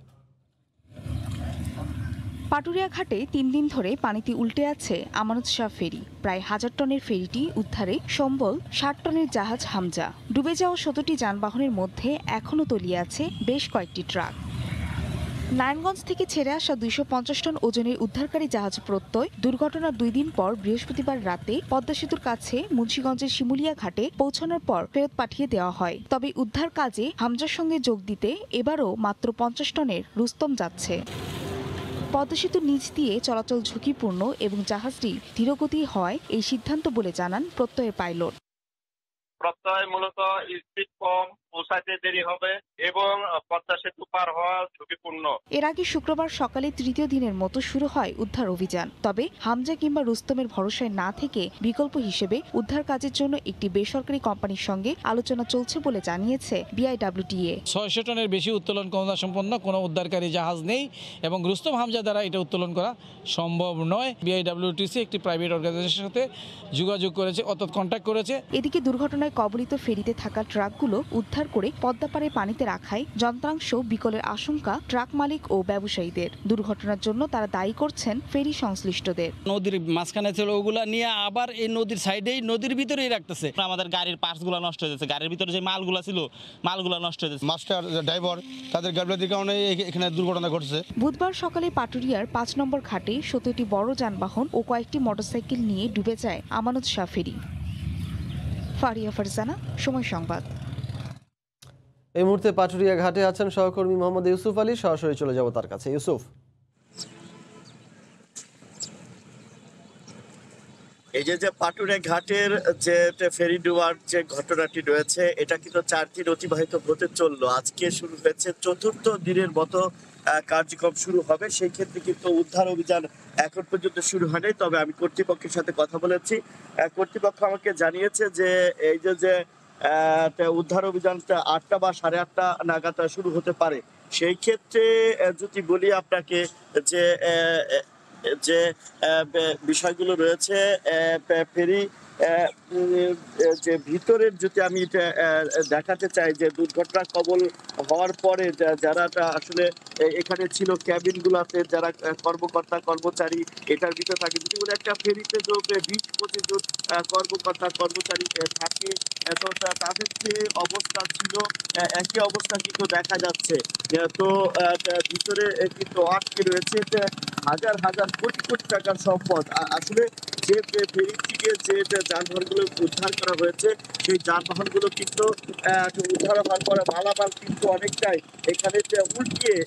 পাটুরিয়া ঘাটে 3 দিন ধরে পানিতে উল্টে আছে আমানত শাহ ফেরি। প্রায় 1000 টনের ফেরিটি উদ্ধারে সম্বল 60 টনের জাহাজ হামজা। ডুবে যাওয়া 17টি যানবাহনের মধ্যে এখনও তলিয়ে আছে বেশ কয়েকটি ট্রাক। নারায়ণগঞ্জ থেকে ছেড়ে আসা 250 টন ওজনের উদ্ধারকারী জাহাজ প্রত্যয় দুর্ঘটনার 2 দিন পর বৃহস্পতিবার রাতে পদ্মা সেতুর কাছে মুন্সিগঞ্জের শিমুলিয়া ঘাটে পৌঁছানোর পর ফেরত পাঠিয়ে দেওয়া হয়। তবে উদ্ধার কাজে হামজার সঙ্গে যোগ দিতে এবারও মাত্র 50 টনের রুস্তম যাচ্ছে। পদ্মা সেতুর নিচ দিয়ে চলাচল ঝুঁকিপূর্ণ এবং জাহাজটি ধীরগতি হওয়ায় এই সিদ্ধান্ত বলে জানান প্রত্যয়ের পাইলট। প্রত্যয় মূলত স্পিড কম, পৌঁছাতে দেরি হবে এবং পদ্মা সেতু পার হওয়া ঝুঁকিপূর্ণ। এর আগে শুক্রবার সকালে 3য় দিনের মতো শুরু হয় উদ্ধার অভিযান। তবে হামজা কিংবা রুস্তমের ভরসায় না থেকে বিকল্প হিসেবে উদ্ধার কাজের জন্য একটি বেসরকারি কোম্পানির সঙ্গে আলোচনা চলছে বলে জানিয়েছে বিআইডব্লিউটিএ। 600 টনের বেশি উত্তোলন ক্ষমতা সম্পন্ন কোনো উদ্ধারকারী জাহাজ নেই এবং রুস্তম হামজা দ্বারা এটা উত্তোলন করা সম্ভব নয়। বিআইডব্লিউটিসি একটি প্রাইভেট অর্গানাইজেশনের সাথে যোগাযোগ করেছে, অর্থাৎ কন্ট্যাক্ট করেছে। এদিকে দুর্ঘটনায় কবলিত ফেরিতে থাকা ট্রাকগুলো উদ্ধার করে পদ্মাপাড়ে পানিতে রাখায় যন্ত্রাংশ বিকলের আশঙ্কা ট্রাক মালিক ও ব্যবসায়ীদের। দুর্ঘটনার জন্য তারা দায়ী করছেন ফেরি সংশ্লিষ্টদের। নদীর মাঝখানে ছিল ওগুলা নিয়ে আবার এই নদীর সাইডেই নদীর ভিতরেই রাখতেছে। আমাদের গাড়ির পার্টসগুলো নষ্ট হয়ে যাচ্ছে, গাড়ির ভিতরে যে মালগুলো ছিল মালগুলো নষ্ট হয়ে যাচ্ছে। মাস্টার ড্রাইভার তাদের গাফিলতির কারণে এখানে দুর্ঘটনা ঘটছে। বুধবার সকালে পাটুরিয়ার 5 নম্বর ঘাটে 17টি বড় যানবাহন ও কয়েকটি মোটরসাইকেল নিয়ে ডুবে যায় আমানত শাহ ফেরি। ফারিয়া ফারজানা, সময় সংবাদ। এই মুহূর্তে পাটুরিয়া ঘাটে আছেন সহকর্মী মোহাম্মদ ইউসুফ আলী। সরাসরি চলে যাব তার কাছে। ইউসুফ, এই যে পাটুরিয়া ঘাটের যে ফেরি ডুবার যে ঘটনাটি রয়েছে, এটা কিন্তু 4 দিন অতিবাহিত হতে চললো। আজকে শুরু হয়েছে 4র্থ দিনের মতো কার্যক্রম শুরু হবে। সেই ক্ষেত্রে কিন্তু উদ্ধার অভিযান এখন পর্যন্ত শুরু হয়নি। তবে আমি কর্তৃপক্ষের সাথে কথা বলেছি, কর্তৃপক্ষ আমাকে জানিয়েছে যে এই যে উদ্ধার অভিযানটা 8টা বা 8:30 নাগাদ শুরু হতে পারে। সেই ক্ষেত্রে যদি বলি আপনাকে যে যে বিষয়গুলো রয়েছে, ফেরি যে ভিতরের যদি আমি দেখাতে চাই যে দুর্ঘটনা কবল হওয়ার পরে যারা আসলে এখানে ছিল ক্যাবিনগুলোতে যারা কর্মকর্তা কর্মচারী এটার ভিতরে থাকে, যদি একটা ফেরিতে 20-25 জন কর্মকর্তা কর্মচারী থাকে, তো তাদের যে অবস্থা ছিল একই অবস্থা কিন্তু দেখা যাচ্ছে। তো ভিতরে কিন্তু আটকে রয়েছে হাজার হাজার কোটি কোটি টাকার সম্পদ। আসলে যে ফেরি থেকে যে যানবাহনগুলো উদ্ধার করা হয়েছে সেই যানবাহনগুলো কিন্তু উদ্ধার হওয়ার পরে মালামাল কিন্তু অনেকটাই এখানে উল্টিয়ে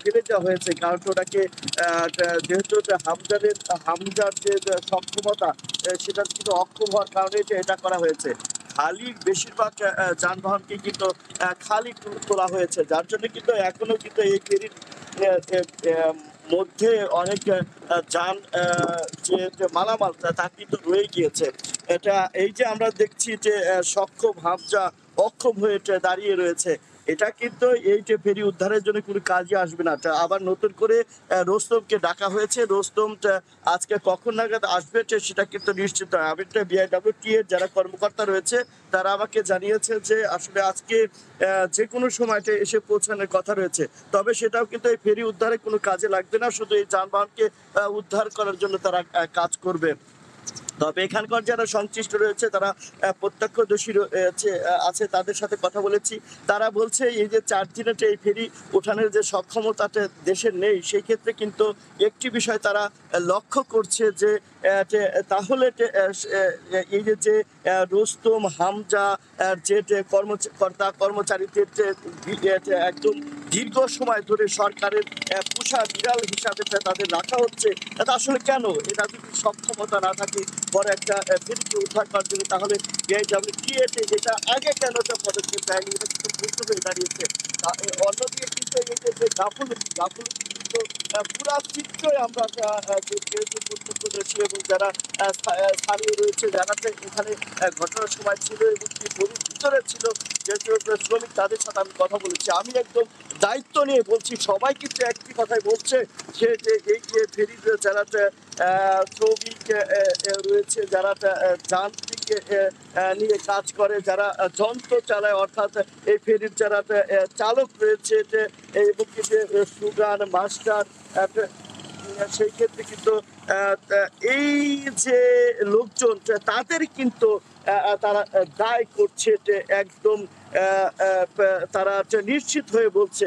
ফেলে দেওয়া হয়েছে, কারণ ওটাকে যেহেতু হামজার যে সক্ষমতা সেটা কিন্তু অক্ষম হওয়ার কারণে এটা করা হয়েছে। খালি বেশিরভাগ যানবাহনকে কিন্তু খালি তোলা হয়েছে, যার জন্য কিন্তু এখনো কিন্তু এই ফেরির মধ্যে অনেক যান যে মালামাল তা কিন্তু রয়ে গিয়েছে। এটা এই যে আমরা দেখছি যে সক্ষম হামজা অক্ষম হয়ে দাঁড়িয়ে রয়েছে, এটা কিন্তু এই যে ফেরি উদ্ধারের জন্য কোনো কাজে আসবে না। আবার নতুন করে রোস্তমকে ডাকা হয়েছে, রোস্তম আজকে কখন নাগাদ আসবে সেটা কিন্তু নিশ্চিত নয়। আমি বিআইডব্লিউটি এর যারা কর্মকর্তা রয়েছে তারা আমাকে জানিয়েছে যে আসলে আজকে যে কোনো সময়তে এসে পৌঁছানোর কথা রয়েছে, তবে সেটাও কিন্তু এই ফেরি উদ্ধারে কোনো কাজে লাগবে না, শুধু এই যানবাহনকে উদ্ধার করার জন্য তারা কাজ করবে। তবে এখানকার যারা সংশ্লিষ্ট রয়েছে তারা প্রত্যক্ষদর্শী আছে, তাদের সাথে কথা বলেছি। তারা বলছে এই যে 4 দিনে এই ফেরি ওঠানোর যে সক্ষমতাটা দেশের নেই, সেই ক্ষেত্রে কিন্তু একটি বিষয় তারা লক্ষ্য করছে যে তাহলে এই যে রোস্তম হামজা যে কর্মকর্তা কর্মচারীদের একদম দীর্ঘ সময় ধরে সরকারের পোষা বিড়াল হিসাবে তাদের রাখা হচ্ছে, এটা আসলে কেন? এটা যদি সক্ষমতা না থাকে বড় একটা ফেরিকে উদ্ধার করার জন্য, তাহলে বিআইডব্লিউটি এটা আগে কেন পদক্ষেপ দেয়নি, এটা কিন্তু প্রশ্ন হয়ে দাঁড়িয়েছে। অন্যদিকে কিন্তু এই যে গাফুলতি কিন্তু পুরা চিত্রই আমরা প্রত্যক্ষদর্শী এবং যারা স্থানীয় রয়েছে, যারা এখানে ঘটনার সময় ছিল এবং কি গরুর ভিতরে ছিল যেহেতু শ্রমিক, তাদের সাথে আমি কথা বলেছি। আমি একদম দায়িত্ব নিয়ে বলছি, সবাই কিন্তু একটি কথাই বলছে যে এই যে ফেরির যারা শ্রমিক রয়েছে, যারা যান্ত্রিক নিয়ে কাজ করে, যারা যন্ত্র চালায়, অর্থাৎ এই ফেরির যারা চালক রয়েছে এবং কি সুগান মাস্টার, সেই ক্ষেত্রে কিন্তু এই যে লোকজন তাদের কিন্তু তারা দায় করছে একদম তারা নিশ্চিত হয়ে বলছে।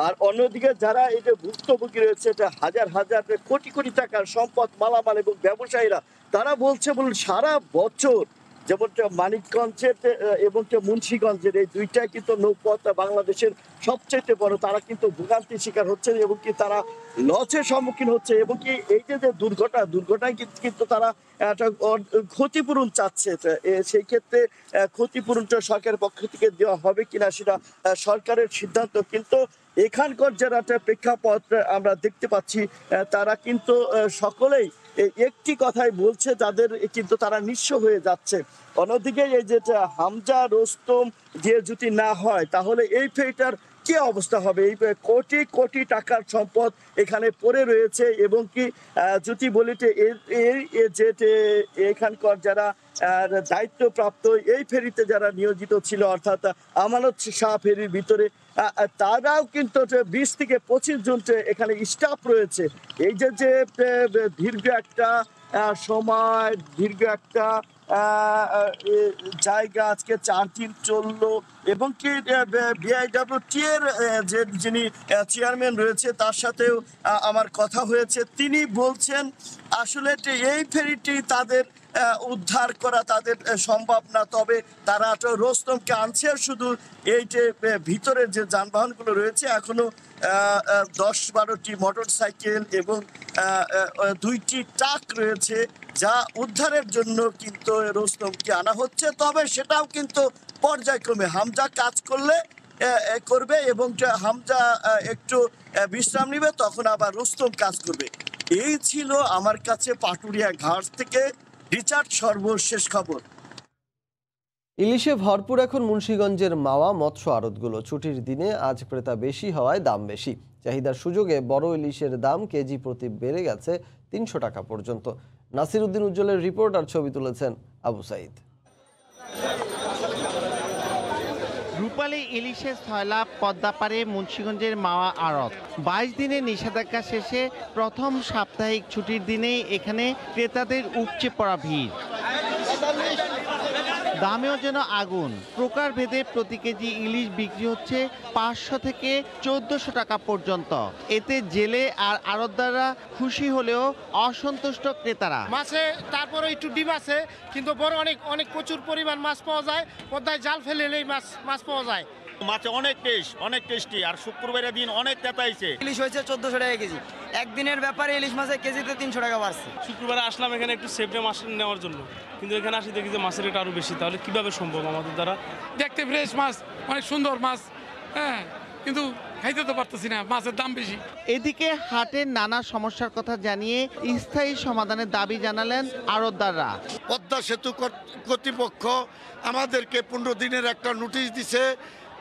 আর অন্যদিকে যারা এই যে ভুক্তভোগী রয়েছে হাজার হাজার কোটি কোটি টাকার সম্পদ মালামাল এবং ব্যবসায়ীরা, তারা বলছে সারা বছর যেমন মানিকগঞ্জের এবং মুন্সিগঞ্জের এই দুইটাই কিন্তু নৌপথ বাংলাদেশের সবচেয়ে বড়, তারা কিন্তু ভোগান্তির শিকার হচ্ছে এবং কি তারা লসের সম্মুখীন হচ্ছে এবং কি এই যে দুর্ঘটনায় কিন্তু তারা একটা ক্ষতিপূরণ চাচ্ছে। সেই ক্ষেত্রে ক্ষতিপূরণটা সরকারের পক্ষ থেকে দেওয়া হবে কিনা সেটা সরকারের সিদ্ধান্ত, কিন্তু এখানকার যারা প্রেক্ষাপট আমরা দেখতে পাচ্ছি তারা কিন্তু সকলেই একটি কথাই বলছে, যাদের কিন্তু তারা নিঃস্ব হয়ে যাচ্ছে। অন্যদিকে এই যে হামজা রোস্তম যে যদি না হয় তাহলে এই ফেরিটার কি অবস্থা হবে? এই কোটি কোটি টাকার সম্পদ এখানে পড়ে রয়েছে এবং কি যদি বলি যে এখানকার যারা দায়িত্বপ্রাপ্ত এই ফেরিতে যারা নিয়োজিত ছিল, অর্থাৎ আমানত শাহ ফেরির ভিতরে, তারাও কিন্তু 20 থেকে 25 জন এখানে স্টাফ রয়েছে। এই যে দীর্ঘ একটা সময়, দীর্ঘ একটা জায়গা আজকে 4 দিন চললো এবং কি বিআইডব্লিউটি এর যে যিনি চেয়ারম্যান রয়েছে তার সাথেও আমার কথা হয়েছে। তিনি বলছেন আসলে এই ফেরিটি তাদের উদ্ধার করা তাদের সম্ভব না, তবে তারা রোস্তমকে আনছে। শুধু এই যে ভিতরের যে যানবাহনগুলো রয়েছে এখনো 10-12টি মোটর সাইকেল এবং 2টি ট্রাক রয়েছে, যা উদ্ধারের জন্য কিন্তু রোস্তমকে আনা হচ্ছে। তবে সেটাও কিন্তু পর্যায়ক্রমে হামজা কাজ করবে এবং হামজা একটু বিশ্রাম নিবে, তখন আবার রোস্তম কাজ করবে। এই ছিল আমার কাছে পাটুরিয়া ঘাট থেকে রিচার্ড সর্বশেষ খবর। ইলিশে ভরপুর এখন মুন্সিগঞ্জের মাওয়া মৎস্য আড়তগুলো। ছুটির দিনে আজ ক্রেতা বেশি হওয়ায় দাম বেশি। চাহিদার সুযোগে বড় ইলিশের দাম কেজি প্রতি বেড়ে গেছে 300 টাকা পর্যন্ত। নাসির উদ্দিন উজ্জ্বলের রিপোর্ট আর ছবি তুলেছেন আবু সাইদ। রূপালী ইলিশের সয়লাভ পদ্মাপাড়ে মুন্সিগঞ্জের মাওয়া আড়ত। 22 দিনের নিষেধাজ্ঞা শেষে প্রথম সাপ্তাহিক ছুটির দিনেই এখানে ক্রেতাদের উপচে পড়া ভিড়। দামেও যেন আগুন। প্রকারভেদে প্রতি কেজি ইলিশ বিক্রি হচ্ছে 500 থেকে 1400 টাকা পর্যন্ত। এতে জেলে আর আড়তদাররা খুশি হলেও অসন্তুষ্ট ক্রেতারা। মাছে তারপরে একটু ডিম আছে, কিন্তু বড় অনেক প্রচুর পরিমাণ মাছ পাওয়া যায়। পদ্মায় জাল ফেলেলেই মাছ পাওয়া যায়। মাছে অনেক টেস্টি, আর শুক্রবারের দিন অনেক তেতাইছে। ইলিশ হয়েছে 1400 টাকা কেজি। একদিনের ব্যাপারে ইলিশ মাছের কেজিতে 300 টাকা বাড়ছে। শুক্রবারে আসলাম এখানে একটু সেফটে মাছ নেওয়ার জন্য, কিন্তু এখানে আসি দেখি যে মাছের রেট আরও বেশি। তাহলে কিভাবে সম্ভব আমাদের দ্বারা? দেখতে ফ্রেশ মাছ, অনেক সুন্দর মাছ, হ্যাঁ, কিন্তু খাইতে তো পারতেছি না, মাছের দাম বেশি। এদিকে হাটের নানা সমস্যার কথা জানিয়ে স্থায়ী সমাধানের দাবি জানালেন আড়তদাররা। পদ্মা সেতু কর্তৃপক্ষ আমাদেরকে 15 দিনের একটা নোটিশ দিছে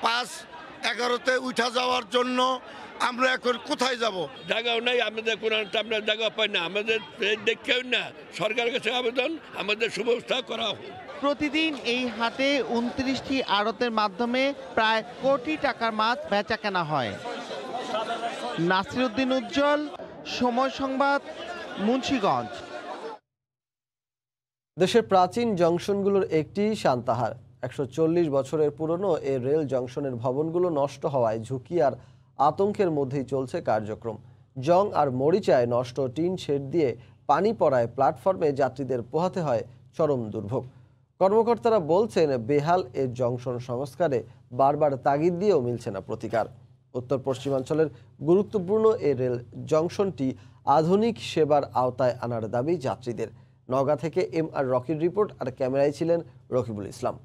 5/11-তে উঠা যাওয়ার জন্য। আমরা এখন কোথায় যাব? জায়গাও নাই, আমাদের কোনো আমরা জায়গা পাই না, আমাদের দেখেও না। সরকারের কাছে আবেদন, আমাদের সুব্যবস্থা করা হোক। প্রতিদিন এই হাটে 29টি আড়তের মাধ্যমে প্রায় কোটি টাকার মাছ বেচা কেনা হয়। নাসিরউদ্দিন উজ্জ্বল, সময় সংবাদ, মুন্সিগঞ্জ। দেশের প্রাচীন জংশনগুলোর একটি সান্তাহার। 140 বছরের পুরনো এই রেল জংশনের ভবনগুলো নষ্ট হওয়ায় ঝুঁকি আর আতঙ্কের মধ্যেই চলছে কার্যক্রম। জং আর মরিচায় নষ্ট টিন শেড দিয়ে পানি পড়ায় প্ল্যাটফর্মে যাত্রীদের পোহাতে হয় চরম দুর্ভোগ। কর্মকর্তারা বলছেন, বেহাল এ জংশন সংস্কারে বারবার তাগিদ দিয়েও মিলছে না প্রতিকার। উত্তর পশ্চিমাঞ্চলের গুরুত্বপূর্ণ এই রেল জংশনটি আধুনিক সেবার আওতায় আনার দাবি যাত্রীদের। নওগাঁ থেকে MR রকির রিপোর্ট, আর ক্যামেরায় ছিলেন রকিবুল ইসলাম।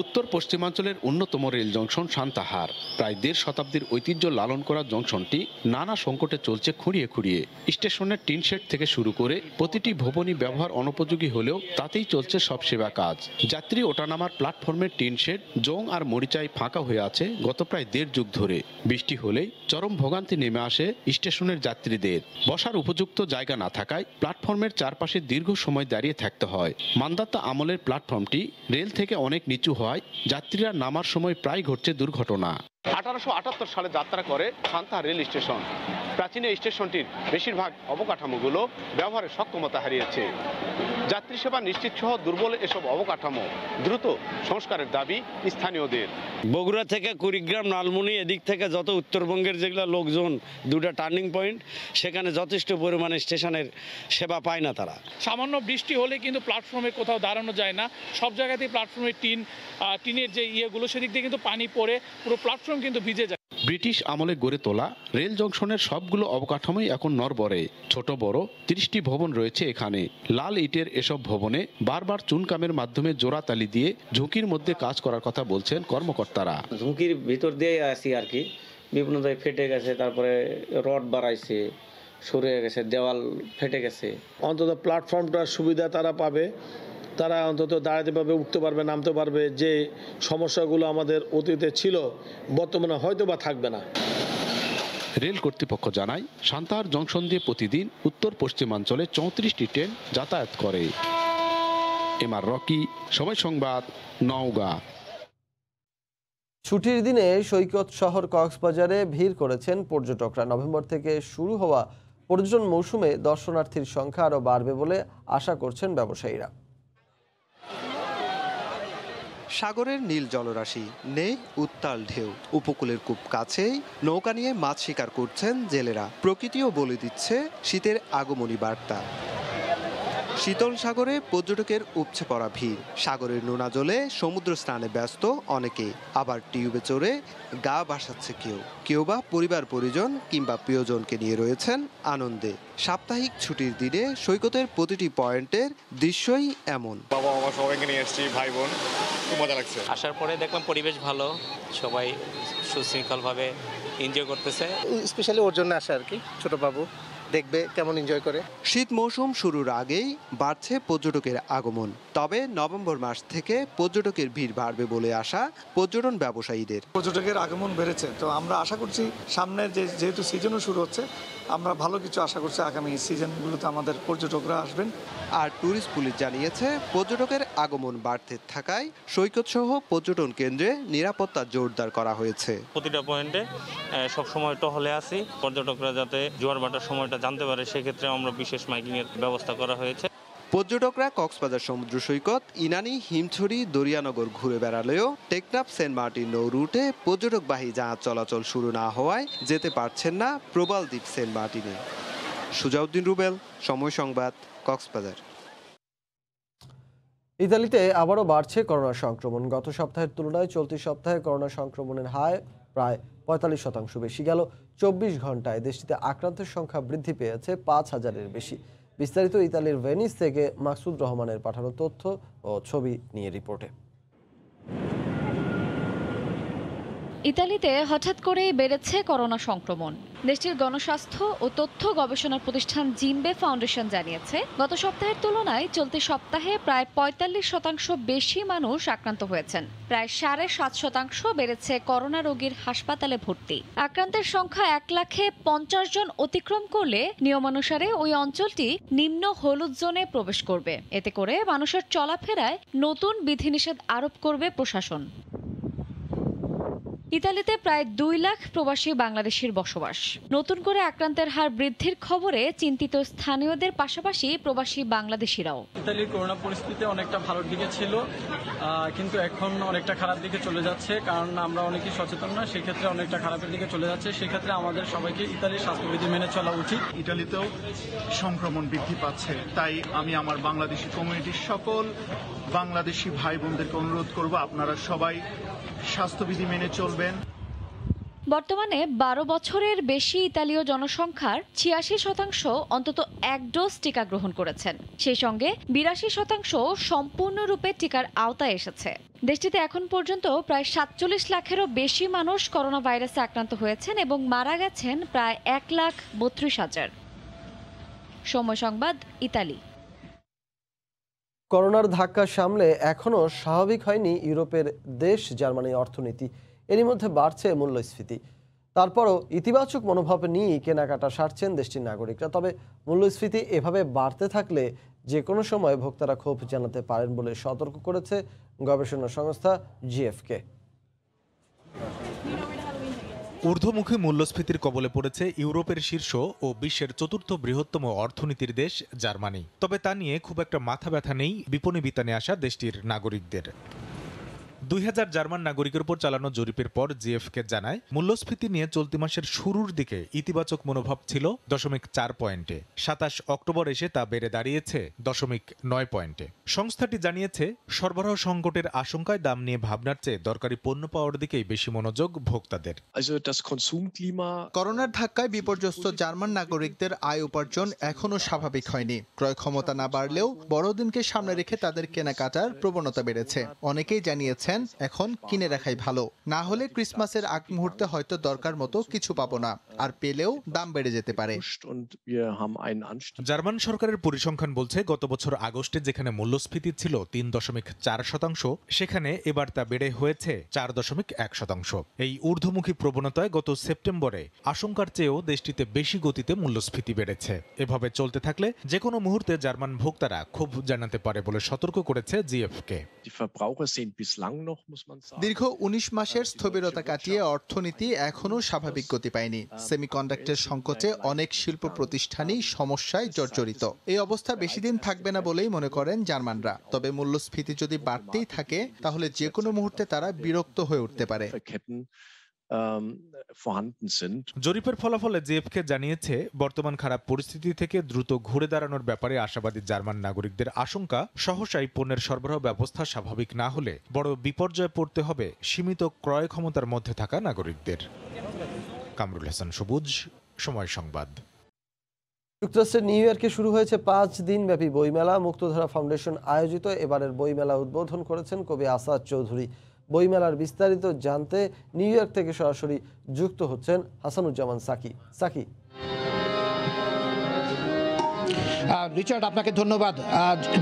উত্তর পশ্চিমাঞ্চলের অন্যতম রেল জংশন সান্তাহার। প্রায় 1.5 শতাব্দীর ঐতিহ্য লালন করা জংশনটি নানা সংকটে চলছে খুঁড়িয়ে খুঁড়িয়ে। স্টেশনের টিন শেড থেকে শুরু করে প্রতিটি ভবনই ব্যবহার অনুপযোগী হলেও তাতেই চলছে সব সেবা কাজ। যাত্রী ওঠানামার প্ল্যাটফর্মের টিন শেড জং আর মরিচায় ফাঁকা হয়ে আছে গত প্রায় 1.5 যুগ ধরে। বৃষ্টি হলেই চরম ভোগান্তি নেমে আসে স্টেশনের যাত্রীদের। বসার উপযুক্ত জায়গা না থাকায় প্ল্যাটফর্মের চারপাশে দীর্ঘ সময় দাঁড়িয়ে থাকতে হয়। মান্দাতা আমলের প্ল্যাটফর্মটি রেল থেকে অনেক নিচু হয়, যাত্রীরা নামার সময় প্রায় ঘটছে দুর্ঘটনা। 1878 সালে যাত্রা করে সান্তাহার রেল স্টেশন। প্রাচীন এই স্টেশনটির বেশিরভাগ অবকাঠামোগুলো ব্যবহারের সক্ষমতা হারিয়েছে। যাত্রী সেবা নিশ্চিত সহ দুর্বল এসব অবকাঠামো দ্রুত সংস্কারের দাবি স্থানীয়দের। বগুড়া থেকে কুড়িগ্রাম, লালমনি, এদিক থেকে যত উত্তরবঙ্গের যেগুলো লোকজন, দুটা টার্নিং পয়েন্ট, সেখানে যথেষ্ট পরিমাণে স্টেশনের সেবা পায় না তারা। সামান্য বৃষ্টি হলে কিন্তু প্ল্যাটফর্মে কোথাও দাঁড়ানো যায় না। সব জায়গাতেই প্ল্যাটফর্মের টিনের যে ইয়েগুলো, সেদিক দিয়ে কিন্তু পানি পড়ে পুরো প্ল্যাটফর্ম কিন্তু ভিজে যায়। ব্রিটিশ আমলে গড়ে তোলা রেল জংশনের সবগুলো অবকাঠামোই এখন নড়বড়ে। ছোট বড় 30টি ভবন রয়েছে এখানে। লাল ইটের এসব ভবনে বারবার চুনকামের মাধ্যমে জোড়াতালি দিয়ে ঝুঁকির মধ্যে কাজ করার কথা বলছেন কর্মকর্তারা। ঝুঁকির ভিতর দিয়ে আসি আর কি, বিভিন্ন জায়গায় ফেটে গেছে, তারপরে রড বাড়াইছে, সরে গেছে, দেওয়াল ফেটে গেছে। অন্তত প্ল্যাটফর্মটার সুবিধা তারা পাবে, তারা অন্তত দাঁড়াতে পারবে, উঠতে পারবে, নামতে পারবে। যে সমস্যাগুলো আমাদের অতীতে ছিল বর্তমানে হয়তো বা থাকবে না। রেল কর্তৃপক্ষ জানায়, সান্তাহার জংশন দিয়ে প্রতিদিন উত্তর পশ্চিমাঞ্চলে 34টি ট্রেন যাতায়াত করে। MR রকি, সময় সংবাদ, নওগাঁ। ছুটির দিনে সৈকত শহর কক্সবাজারে ভিড় করেছেন পর্যটকরা। নভেম্বর থেকে শুরু হওয়া পর্যটন মৌসুমে দর্শনার্থীর সংখ্যা আরও বাড়বে বলে আশা করছেন ব্যবসায়ীরা। সাগরের নীল জলরাশি, নেই উত্তাল ঢেউ। উপকূলের খুব কাছেই নৌকা নিয়ে মাছ শিকার করছেন জেলেরা। প্রকৃতিও বলে দিচ্ছে শীতের আগমনী বার্তা। শীতল সাগরে পর্যটকের উপচে পড়া ভিড়। সাগরের নোনা জলে সমুদ্র স্নানে ব্যস্ত অনেকে, আবার টিউবে চড়ে গা ভাসাচ্ছে কেউ বা পরিবার পরিজন কিংবা প্রিয়জনকে নিয়ে রয়েছেন আনন্দে। সাপ্তাহিক ছুটির দিনে সৈকতের প্রতিটি পয়েন্টের দৃশ্যই এমন। বাবা মা সবাইকে নিয়ে এসেছি, ভাই বোন, খুব মজা লাগছে। আসার পরে দেখলাম পরিবেশ ভালো, সবাই সুশৃঙ্খলভাবে এনজয় করতেছে। স্পেশালি ওর জন্য আসে আর কি, ছোট বাবু দেখবে কেমন এনজয় করে। শীত মৌসুম শুরুর আগেই বাড়ছে পর্যটকের আগমন। তবে নভেম্বর মাস থেকে পর্যটকের ভিড় বাড়বে বলে আশা পর্যটন ব্যবসায়ীদের। পর্যটকের আগমন বেড়েছে, তো আমরা আশা করছি সামনের যেহেতু সিজনও শুরু হচ্ছে, আমরা ভালো কিছু আশা করছি আগামী সিজনগুলোতে আমাদের পর্যটকরা আসবেন। আর ট্যুরিস্ট পুলিশ জানিয়েছে, পর্যটকের আগমন বাড়তে থাকায় সৈকত সহ পর্যটন কেন্দ্রে নিরাপত্তা জোরদার করা হয়েছে। প্রতিটা পয়েন্টে সবসময় টহলে আছি, পর্যটকরা যাতে জোয়ার ভাটার সময়টা জানতে পারে, সেক্ষেত্রে আমরা বিশেষ মাইকিং এর ব্যবস্থা করা হয়েছে। পর্যটকরা কক্সবাজার সমুদ্র সৈকত, ইনানি, হিমছড়ি, দরিয়ানগর ঘুরে বেড়ালেও টেকনাফ সেন্ট মার্টিন নৌ রুটে পর্যটকবাহী জাহাজ চলাচল শুরু না হওয়ায় যেতে পারছেন না প্রবাল দ্বীপ সেন্ট মার্টিনে। সুজাউদ্দিন রুবেল, সময় সংবাদ, কক্সবাজার। ইতালিতে আবারও বাড়ছে করোনা সংক্রমণ। গত সপ্তাহের তুলনায় চলতি সপ্তাহে করোনা সংক্রমণের হার প্রায় ৪৫% বেশি। গেল ২৪ ঘন্টায় দেশটিতে আক্রান্তের সংখ্যা বৃদ্ধি পেয়েছে ৫,০০০-এর বেশি। বিস্তারিত ইতালির ভেনিস থেকে মাকসুদ রহমানের পাঠানো তথ্য ও ছবি নিয়ে রিপোর্টে। ইতালিতে হঠাৎ করেই বেড়েছে করোনা সংক্রমণ। দেশটির গণস্বাস্থ্য ও তথ্য গবেষণা প্রতিষ্ঠান জিম্বে ফাউন্ডেশন জানিয়েছে, গত সপ্তাহের তুলনায় চলতি সপ্তাহে প্রায় ৪৫% বেশি মানুষ আক্রান্ত হয়েছেন। প্রায় ৭.৫% বেড়েছে করোনা রোগীর হাসপাতালে ভর্তি। আক্রান্তের সংখ্যা ১,৫০,০০০ জন অতিক্রম করলে নিয়মানুসারে ওই অঞ্চলটি নিম্ন হলুদ জোনে প্রবেশ করবে। এতে করে মানুষের চলাফেরায় নতুন বিধিনিষেধ আরোপ করবে প্রশাসন। ইতালিতে প্রায় ২ লাখ প্রবাসী বাংলাদেশির বসবাস। নতুন করে আক্রান্তের হার বৃদ্ধির খবরে চিন্তিত স্থানীয়দের পাশাপাশি প্রবাসী বাংলাদেশিরাও। ইতালির করোনা পরিস্থিতি অনেকটা ভালোর দিকে ছিল, কিন্তু এখন অনেকটা খারাপ দিকে চলে যাচ্ছে, কারণ আমরা অনেকেই সচেতন না, সেক্ষেত্রে অনেকটা খারাপের দিকে চলে যাচ্ছে। সেক্ষেত্রে আমাদের সবাইকে ইতালির স্বাস্থ্যবিধি মেনে চলা উচিত। ইতালিতেও সংক্রমণ বৃদ্ধি পাচ্ছে, তাই আমি আমার বাংলাদেশি কমিউনিটির সকল বাংলাদেশি ভাই বোনদেরকে অনুরোধ করব, আপনারা সবাই স্বাস্থ্যবিধি মেনে চলবেন। বর্তমানে ১২ বছরের বেশি ইতালীয় জনসংখ্যার ৮৬% অন্তত এক ডোজ টিকা গ্রহণ করেছেন। সেই সঙ্গে ৮২% সম্পূর্ণরূপে টিকার আওতায় এসেছে। দেশটিতে এখন পর্যন্ত প্রায় ৪৭ লাখেরও বেশি মানুষ করোনা ভাইরাসে আক্রান্ত হয়েছেন এবং মারা গেছেন প্রায় ১,৩২,০০০। সময় সংবাদ, ইতালি। করোনার ধাক্কা সামলে এখনও স্বাভাবিক হয়নি ইউরোপের দেশ জার্মানির অর্থনীতি। এরই মধ্যে বাড়ছে মূল্যস্ফীতি। তারপরও ইতিবাচক মনোভাব নিয়েই কেনাকাটা সারছেন দেশটির নাগরিকরা। তবে মূল্যস্ফীতি এভাবে বাড়তে থাকলে যে কোনো সময় ভোক্তারা ক্ষোভ জানাতে পারেন বলে সতর্ক করেছে গবেষণা সংস্থা জিএফকে। ঊর্ধ্বমুখী মূল্যস্ফীতির কবলে পড়েছে ইউরোপের শীর্ষ ও বিশ্বের চতুর্থ বৃহত্তম অর্থনীতির দেশ জার্মানি। তবে তা নিয়ে খুব একটা মাথা ব্যথা নেই বিপণী বিতানে আসা দেশটির নাগরিকদের। ২,০০০ জার্মান নাগরিকের উপর চালানো জরিপের পর জিএফকে জানায়, মূল্যস্ফীতি নিয়ে চলতি মাসের শুরুর দিকে ইতিবাচক মনোভাব ছিল 0.4 পয়েন্টে। ২৭ অক্টোবর এসে তা বেড়ে দাঁড়িয়েছে 0.9 পয়েন্টে। সংস্থাটি জানিয়েছে, সরবরাহ সংকটের আশঙ্কায় দাম নিয়ে ভাবনার চেয়ে দরকারি পণ্য পাওয়ার দিকেই বেশি মনোযোগ ভোক্তাদের। করোনার ধাক্কায় বিপর্যস্ত জার্মান নাগরিকদের আয় উপার্জন এখনো স্বাভাবিক হয়নি। ক্রয় ক্ষমতা না বাড়লেও বড়দিনকে সামনে রেখে তাদের কেনাকাটার প্রবণতা বেড়েছে। অনেকেই জানিয়েছেন, এখন কিনে রাখাই ভালো, না হলে ক্রিসমাসের আগ মুহূর্তে হয়তো দরকার মতো কিছু পাবো না, আর পেলেও দাম বেড়ে যেতে পারে। জার্মান সরকারের পরিসংখ্যান বলছে, গত বছর আগস্টে যেখানে মূল্যস্ফীতি ছিল ৩.৪%, সেখানে এবার তা বেড়ে হয়েছে ৪.১%। এই ঊর্ধ্বমুখী প্রবণতায় গত সেপ্টেম্বরে আশঙ্কার চেয়েও দেশটিতে বেশি গতিতে মূল্যস্ফীতি বেড়েছে। এভাবে চলতে থাকলে যে কোনো মুহূর্তে জার্মান ভোক্তারা ক্ষোভ জানাতে পারে বলে সতর্ক করেছে জিএফকে। দীর্ঘ ১৯ মাসের স্থবিরতা কাটিয়ে অর্থনীতি এখনো স্বাভাবিক গতি পায়নি। সেমিকন্ডাক্টর সংকটে অনেক শিল্প প্রতিষ্ঠানই সমস্যায় জর্জরিত। এই অবস্থা বেশি দিন থাকবে না বলেই মনে করেন জার্মানরা। তবে মূল্যস্ফীতি যদি বাড়তেই থাকে তাহলে যে কোনো মুহূর্তে তারা বিরক্ত হয়ে উঠতে পারে। জরিপের ফলাফলে জিএফকে জানিয়েছে, বর্তমান খারাপ পরিস্থিতি থেকে দ্রুত ঘুরে দাঁড়ানোর ব্যাপারে আশাবাদী জার্মান নাগরিকদের আশঙ্কা, সহসাই পণ্যের সরবরাহ ব্যবস্থা স্বাভাবিক না হলে বড় বিপর্যয়ে পড়তে হবে সীমিত ক্রয় ক্ষমতার মধ্যে থাকা নাগরিকদের। কামরুল হাসান সবুজ, সময় সংবাদ। যুক্তরাষ্ট্রের নিউ ইয়র্কে শুরু হয়েছে 5 দিনব্যাপী বইমেলা। মুক্তধারা ফাউন্ডেশন আয়োজিত এবারের বইমেলা উদ্বোধন করেছেন কবি আসাদ চৌধুরী। বইমেলার বিস্তারিত জানতে নিউ ইয়র্ক থেকে সরাসরি যুক্ত হচ্ছেন হাসানুজ্জামান সাকি। রিচার্ড, আপনাকে ধন্যবাদ।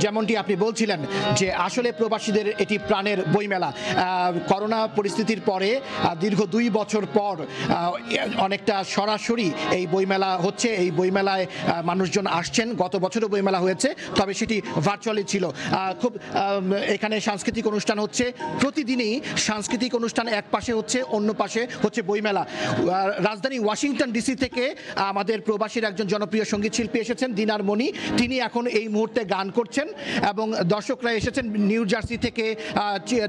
যেমনটি আপনি বলছিলেন যে আসলে প্রবাসীদের এটি প্রাণের বইমেলা। করোনা পরিস্থিতির পরে দীর্ঘ 2 বছর পর অনেকটা সরাসরি এই বইমেলা হচ্ছে। এই বইমেলায় মানুষজন আসছেন। গত বছরও বইমেলা হয়েছে, তবে সেটি ভার্চুয়ালি ছিল। খুব এখানে সাংস্কৃতিক অনুষ্ঠান হচ্ছে। প্রতিদিনই সাংস্কৃতিক অনুষ্ঠান এক পাশে হচ্ছে, অন্য পাশে হচ্ছে বইমেলা। রাজধানী ওয়াশিংটন ডিসি থেকে আমাদের প্রবাসীর একজন জনপ্রিয় সঙ্গীত শিল্পী এসেছেন, দিনার মণি। তিনি এখন এই মুহূর্তে গান করছেন এবং দর্শকরা এসেছেন নিউ জার্সি থেকে,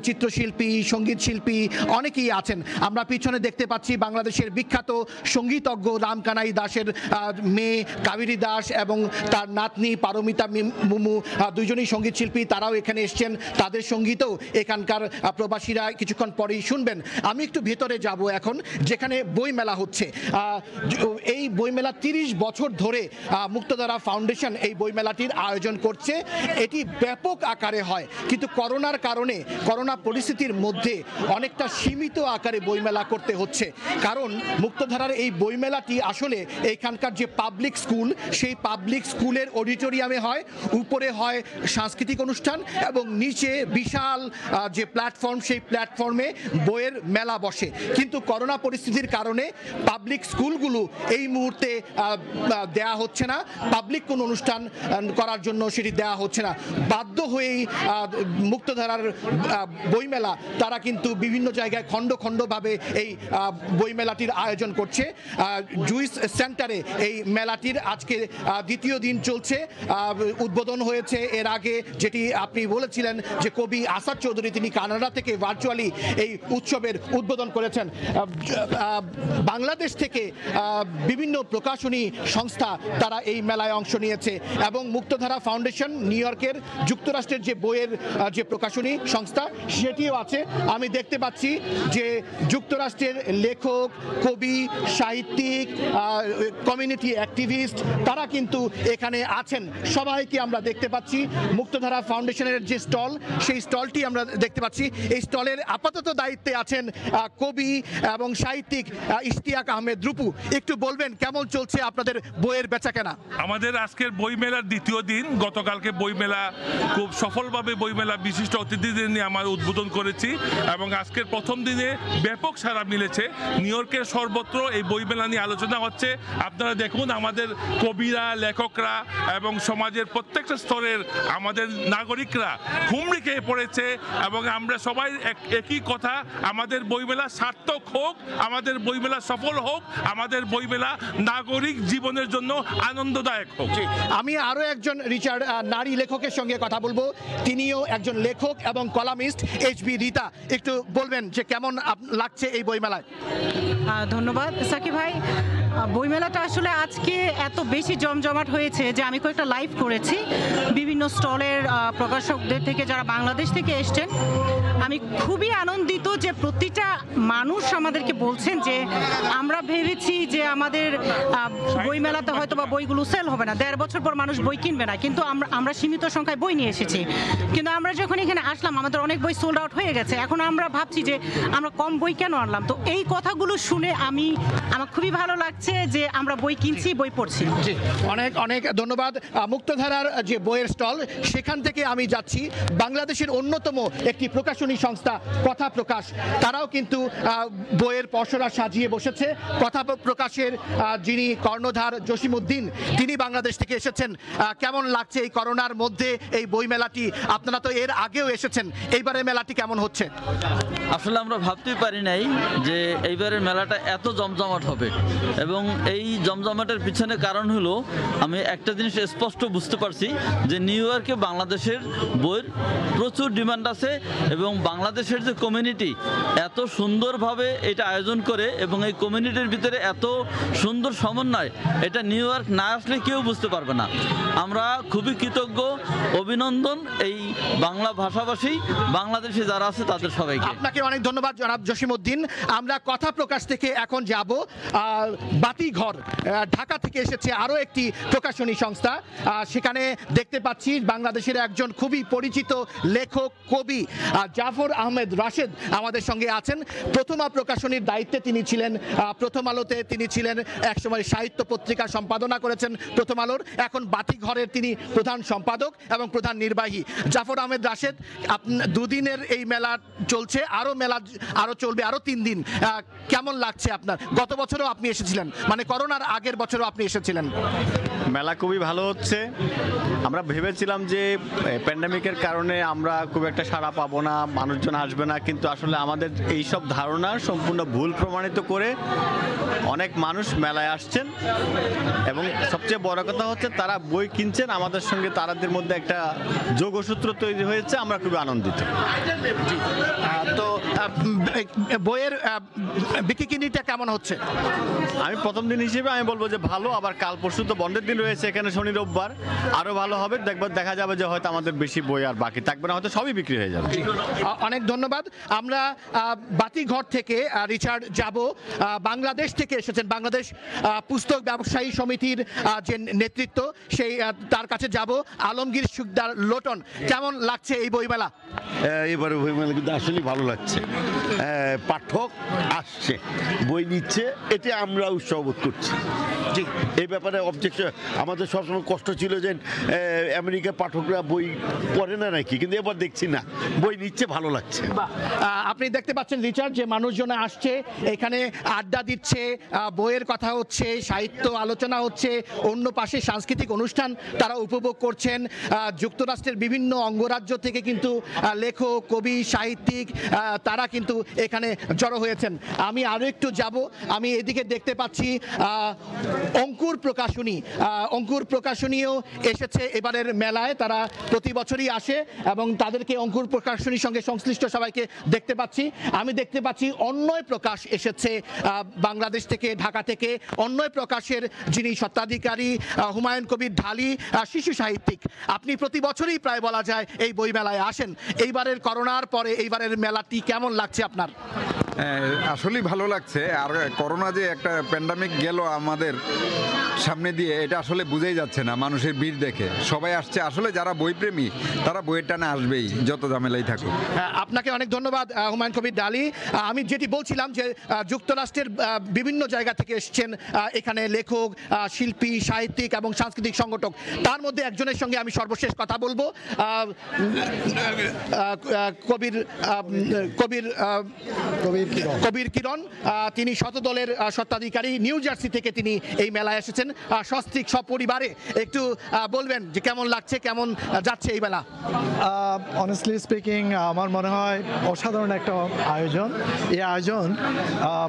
চিত্রশিল্পী, সঙ্গীত শিল্পী অনেকেই আছেন। আমরা পিছনে দেখতে পাচ্ছি বাংলাদেশের বিখ্যাত সঙ্গীতজ্ঞ রামকানাই দাসের মেয়ে কাবেরী দাস এবং তার নাতনি পারমিতা মুমু, দুইজনই সঙ্গীত শিল্পী, তারাও এখানে এসছেন। তাদের সঙ্গীতও এখানকার প্রবাসীরা কিছুক্ষণ পরেই শুনবেন। আমি একটু ভেতরে যাব এখন, যেখানে বইমেলা হচ্ছে। এই বইমেলা 30 বছর ধরে মুক্তধারা ফাউন্ডেশন এই বইমেলাটির আয়োজন করছে। এটি ব্যাপক আকারে হয়, কিন্তু করোনার কারণে, করোনা পরিস্থিতির মধ্যে অনেকটা সীমিত আকারে বইমেলা করতে হচ্ছে। কারণ মুক্তধারার এই বইমেলাটি আসলে এখানকার যে পাবলিক স্কুল, সেই পাবলিক স্কুলের অডিটোরিয়ামে হয়, উপরে হয় সাংস্কৃতিক অনুষ্ঠান এবং নিচে বিশাল যে প্ল্যাটফর্ম, সেই প্ল্যাটফর্মে বইয়ের মেলা বসে। কিন্তু করোনা পরিস্থিতির কারণে পাবলিক স্কুলগুলো এই মুহূর্তে দেয়া হচ্ছে না, পাবলিক কোনো অনুষ্ঠান করার জন্য সেটি দেয়া হচ্ছে না। বাধ্য হয়েই মুক্তধারার বইমেলা তারা কিন্তু বিভিন্ন জায়গায় খণ্ড খণ্ডভাবে এই বইমেলাটির আয়োজন করছে। জুইস সেন্টারে এই মেলাটির আজকে দ্বিতীয় দিন চলছে। উদ্বোধন হয়েছে এর আগে, যেটি আপনি বলেছিলেন যে কবি আসাদ চৌধুরী তিনি কানাডা থেকে ভার্চুয়ালি এই উৎসবের উদ্বোধন করেছেন। বাংলাদেশ থেকে বিভিন্ন প্রকাশনী সংস্থা তারা এই মেলায় অংশ নিয়েছে এবং মুক্তধারা ফাউন্ডেশন নিউ ইয়র্কের যুক্তরাষ্ট্রের যে বইয়ের যে প্রকাশনী সংস্থা সেটিও আছে। আমি দেখতে পাচ্ছি যে যুক্তরাষ্ট্রের লেখক, কবি, সাহিত্যিক, কমিউনিটি অ্যাক্টিভিস্ট তারা কিন্তু এখানে আছেন। সবাইকে আমরা দেখতে পাচ্ছি। মুক্তধারা ফাউন্ডেশনের যে স্টল, সেই স্টলটি আমরা দেখতে পাচ্ছি। এই স্টলের আপাতত দায়িত্বে আছেন কবি এবং সাহিত্যিক ইশতিয়াক আহমেদ রূপু। একটু বলবেন কেমন চলছে আপনাদের বইয়ের বেচাকেনা? আমাদের আজকের বইমেলার দ্বিতীয় দিন। গতকালকে বইমেলা খুব সফলভাবে বইমেলা বিশিষ্ট অতিথিদের নিয়ে আমরা উদ্বোধন করেছি এবং আজকের প্রথম দিনে ব্যাপক সাড়া মিলেছে। নিউ ইয়র্কের সর্বত্র এই বইমেলা নিয়ে আলোচনা হচ্ছে। আপনারা দেখুন আমাদের কবিরা, লেখকরা এবং সমাজের প্রত্যেকটা স্তরের আমাদের নাগরিকরা হুমড়ি খেয়ে পড়েছে এবং আমরা সবাই একই কথা, আমাদের বইমেলা সার্থক হোক, আমাদের বইমেলা সফল হোক, আমাদের বইমেলা নাগরিক জীবনের জন্য আনন্দদায়ক হোক। আমি আরও একজন রিচার্ড নারী লেখকের সঙ্গে কথা বলবো। তিনিও একজন লেখক এবং কলামিস্ট, এইচবি রীতা। একটু বলবেন যে কেমন লাগছে এই বইমেলায়? ধন্যবাদ সাকিব ভাই। বইমেলাটা আসলে আজকে এত বেশি জমজমাট হয়েছে যে আমি কয়েকটা লাইভ করেছি বিভিন্ন স্টলের প্রকাশকদের থেকে যারা বাংলাদেশ থেকে এসছেন। আমি খুবই আনন্দিত যে প্রতিটা মানুষ আমাদেরকে বলছেন যে আমরা ভেবেছি যে আমাদের বইমেলাতে হয়তো বা বইগুলো সেল হবে না, 1.5 বছর পর মানুষ বই কিনবে না, কিন্তু আমরা সীমিত সংখ্যায় বই নিয়ে এসেছি। কিন্তু আমরা যখন এখানে আসলাম আমাদের অনেক বই সোল্ড আউট হয়ে গেছে। এখন আমরা ভাবছি যে আমরা কম বই কেন আনলাম। তো এই কথাগুলো শুনে আমার খুবই ভালো লাগছে যে আমরা বই কিনছি, বই পড়ছি। অনেক অনেক ধন্যবাদ। মুক্তধারার যে বইয়ের স্টল, সেখান থেকে আমি যাচ্ছি বাংলাদেশের অন্যতম একটি প্রকাশনী সংস্থা কথা প্রকাশ। তারাও কিন্তু বইয়ের পসরা সাজিয়ে বসেছে। কথা প্রকাশের যিনি কর্ণধার জসিমউদ্দিন, তিনি বাংলাদেশ থেকে এসেছেন। কেমন লাগছে এই করোনার মধ্যে এই বই মেলাটি? আপনারা তো এর আগেও এসেছেন, এইবারের মেলাটি কেমন হচ্ছে? আসলে আমরা ভাবতেই পারি নাই যে এইবারের মেলাটা এত জমজমাট হবে এবং এই জমজমাটের পিছনে কারণ হলো আমি একটা জিনিস স্পষ্ট বুঝতে পারছি যে নিউ ইয়র্কে বাংলাদেশের বইয়ের প্রচুর ডিমান্ড আছে এবং বাংলাদেশের যে কমিউনিটি এত সুন্দরভাবে এটা আয়োজন করে এবং এই কমিউনিটির ভিতরে এত সুন্দর সমন্বয়, এটা নিউ ইয়র্ক না আসলে কেউ বুঝতে পারবে না। আমরা খুবই কৃতজ্ঞ, অভিনন্দন এই বাংলা ভাষাভাষী বাংলাদেশে যারা আছে তাদের সবাইকে। আপনাকে অনেক ধন্যবাদ জনাব জসিমউদ্দিন। আমরা কথা প্রকাশ থেকে এখন যাব বাতিঘর। ঢাকা থেকে এসেছে আরও একটি প্রকাশনী সংস্থা। সেখানে দেখতে পাচ্ছি বাংলাদেশের একজন খুবই পরিচিত লেখক, কবি জাফর আহমেদ রাশেদ আমাদের সঙ্গে আছেন। প্রথমা প্রকাশনীর দায়িত্বে তিনি ছিলেন, প্রথম আলোতে তিনি ছিলেন, একসময় সাহিত্য পত্রিকা সম্পাদনা করেছেন প্রথম আলোর। এখন বাতিঘরের তিনি প্রধান সম্পাদক এবং প্রধান নির্বাহী। জাফর আহমেদ রাশেদ, দুদিনের এই মেলা চলছে, আরও চলবে আরও 3 দিন। কেমন লাগছে আপনার? গত বছরও আপনি এসেছিলেন, মানে করোনার আগের বছরও আপনি এসেছিলেন। মেলা খুবই ভালো হচ্ছে। আমরা ভেবেছিলাম যে প্যান্ডেমিকের কারণে আমরা খুব একটা সাড়া পাবো না, মানুষজন আসবে না, কিন্তু আসলে আমাদের এইসব ধারণা সম্পূর্ণ ভুল প্রমাণিত করে অনেক মানুষ মেলায় আসছেন এবং সবচেয়ে বড় কথা হচ্ছে তারা বই কিনছেন, আমাদের সঙ্গে তাদের মধ্যে একটা যোগসূত্র তৈরি হয়েছে, আমরা খুবই আনন্দিত। তো বইয়ের বিক্রি-কিনিটা কেমন হচ্ছে? আমি প্রথম দিন হিসেবে আমি বলবো যে ভালো, আবার কাল পরশু তো বন্ধের দিন রয়েছে এখানে, শনি রোববার আরো ভালো হবে। দেখা যাবে যে হয়তো আমাদের বেশি বই আর বাকি থাকবে না, হয়তো সবই বিক্রি হয়ে যাবে। অনেক ধন্যবাদ। আমরা বাতিঘর থেকে রিচার্ড যাব, বাংলাদেশ থেকে এসেছেন, বাংলাদেশ পুস্তক ব্যবসায়ী সমিতির যে নেতৃত্ব সেই তার কাছে যাব। আলমগীর সুকদার লোটন, কেমন লাগছে এই বইমেলা? এবারে বইমেলা কিন্তু আসলেই ভালো লাগছে। পাঠক আসছে, বই নিচ্ছে, এতে আমরা উৎসাহ বোধ করছি। জি, এই ব্যাপারে অবজেকশন আমাদের সবসময় কষ্ট ছিল যে আমেরিকার পাঠকরা বই পড়ে না নাকি, কিন্তু এবার দেখছি না, বই নিচ্ছে, ভালো লাগছে। আপনি দেখতে পাচ্ছেন রিচার্ড যে মানুষজন আসছে, এখানে আড্ডা দিচ্ছে, বইয়ের কথা হচ্ছে, সাহিত্য আলোচনা হচ্ছে, অন্য পাশে সাংস্কৃতিক অনুষ্ঠান তারা উপভোগ করছেন। যুক্তরাষ্ট্রের বিভিন্ন অঙ্গরাজ্য থেকে কিন্তু লেখক, কবি, সাহিত্যিক তারা কিন্তু এখানে জড়ো হয়েছেন। আমি আরও একটু যাব, আমি এদিকে দেখতে পাচ্ছি অঙ্কুর প্রকাশনী, অঙ্কুর প্রকাশনীও এসেছে এবারের মেলায়। তারা প্রতি বছরই আসে এবং তাদেরকে অঙ্কুর প্রকাশনীর সঙ্গে সংশ্লিষ্ট সবাইকে দেখতে পাচ্ছি। আমি দেখতে পাচ্ছি অন্যয় প্রকাশ এসেছে বাংলাদেশ থেকে, ঢাকা থেকে। অন্যয় প্রকাশের যিনি স্বত্বাধিকারী হুমায়ুন কবির ঢালি, শিশু সাহিত্যিক। আপনি প্রতি বছরই প্রায় বলা যায় এই বই মেলায় আসেন। এইবারের করোনার পরে এইবারের মেলাটি কেমন লাগছে আপনার? আসলেই ভালো লাগছে। আর করোনা যে একটা প্যান্ডামিক গেল আমাদের সামনে দিয়ে, এটা আসলে বুঝেই যাচ্ছে না। মানুষের ভিড় দেখে সবাই আসছে, আসলে যারা বইপ্রেমী তারা বইয়ের টানে আসবেই, যত ঝামেলাই থাকুক। আপনাকে অনেক ধন্যবাদ হুমায়ুন কবির ডালি। আমি যেটি বলছিলাম যে যুক্তরাষ্ট্রের বিভিন্ন জায়গা থেকে এসছেন এখানে লেখক, শিল্পী, সাহিত্যিক এবং সাংস্কৃতিক সংগঠক। তার মধ্যে একজনের সঙ্গে আমি সর্বশেষ কথা বলবো, কবির কিরণ। তিনি শতদলের স্বত্বাধিকারী, নিউ জার্সি থেকে তিনি এই মেলায় এসেছেন সস্ত্রীক সপরিবারে। একটু বলবেন যে কেমন লাগছে, কেমন যাচ্ছে এই মেলা? অনেস্টলি স্পিকিং আমার মনে হয় অসাধারণ একটা আয়োজন। এই আয়োজন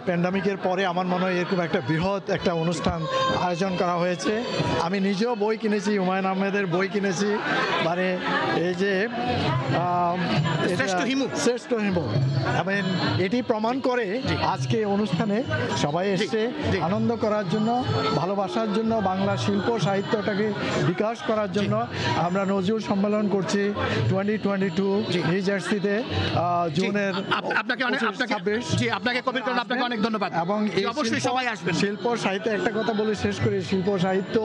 প্যান্ডামিকের পরে আমার মনে হয় এরকম একটা বৃহৎ একটা অনুষ্ঠান আয়োজন করা হয়েছে। আমি নিজেও বই কিনেছি, হুমায়ুন আহমেদের বই কিনেছি। মানে এই যে শ্রেষ্ঠ হিমু, এটি প্রমাণ করে আজকে অনুষ্ঠানে সবাই এসছে আনন্দ করার জন্য, ভালোবাসার জন্য, বাংলা শিল্প সাহিত্যটাকে বিকাশ করার জন্য। আমরা নজরুল সম্মেলন করছি 2022 নিউ জার্সিতে জুনের। আপনাকে অনেক ধন্যবাদ এবং অবশ্যই সবাই আসবেন। শিল্প সাহিত্য, একটা কথা বলে শেষ করি, শিল্প সাহিত্য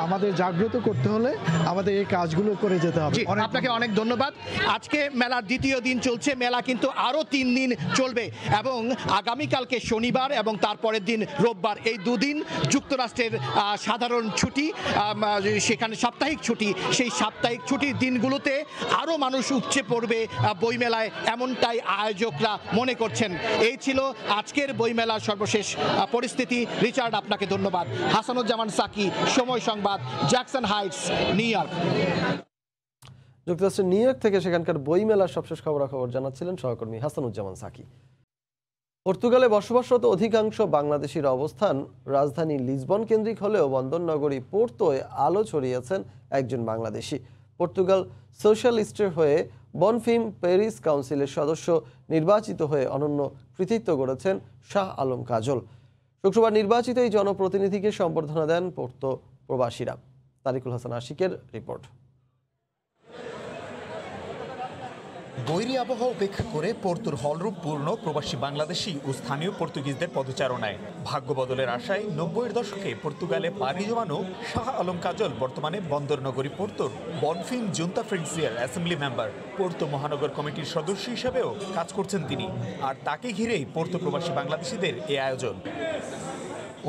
আমাদের জাগ্রত করতে হলে আমাদের এই কাজগুলো করে যেতে হবে। আপনাকে অনেক ধন্যবাদ। আজকে মেলার দ্বিতীয় দিন চলছে, মেলা কিন্তু আরো 3 দিন চলবে এবং আগামীকালকে শনিবার এবং তারপরের দিন রোববার, এই দুদিন যুক্তরাষ্ট্রের সাধারণ ছুটি, সেখানে সাপ্তাহিক ছুটি। সেই সাপ্তাহিক ছুটির দিনগুলোতে আরও মানুষ উপচে পড়বে বইমেলায়, এমনটাই আয়োজকরা মনে করছেন। এই ছিল আজকের বইমেলার সর্বশেষ পরিস্থিতি। রিচার্ড, আপনাকে ধন্যবাদ। হাসানুজ্জামান সাকি, সময় সংবাদ, জ্যাকসন হাইটস, নিউ ইয়র্ক। যুক্তরাষ্ট্রের নিউ ইয়র্ক থেকে সেখানকার বইমেলার সবশেষ খবরাখবর জানাচ্ছিলেন সহকর্মী হাসানুজ্জামান সাকি। পর্তুগালে বসবাসরত অধিকাংশ বাংলাদেশির অবস্থান রাজধানী লিসবন কেন্দ্রিক হলেও বন্দরনগরী পোর্তোয় আলো ছড়িয়েছেন একজন বাংলাদেশি। পর্তুগাল সোশ্যালিস্টের হয়ে বনফিম প্যারিস কাউন্সিলের সদস্য নির্বাচিত হয়ে অনন্য কৃতিত্ব গড়েছেন শাহ আলম কাজল। শুক্রবার নির্বাচিত এই জনপ্রতিনিধিকে সম্বর্ধনা দেন পোর্তো প্রবাসীরা। তারিকুল হাসান আশিকের রিপোর্ট। বৈরী আবহাওয়া উপেক্ষা করে পোর্তোর হলরুম পূর্ণ প্রবাসী বাংলাদেশি ও স্থানীয় পর্তুগিজদের পদচারণায়। ভাগ্য বদলের আশায় 90-এর দশকে পর্তুগালে পাড়ি জমানো শাহ আলম কাজল বর্তমানে বন্দরনগরী পোর্তোর বনফিম জুন্তা ফ্রেন্সিয়ার অ্যাসেম্বলি মেম্বার। পোর্তো মহানগর কমিটির সদস্য হিসেবেও কাজ করছেন তিনি, আর তাকে ঘিরেই পোর্তো প্রবাসী বাংলাদেশিদের এই আয়োজন।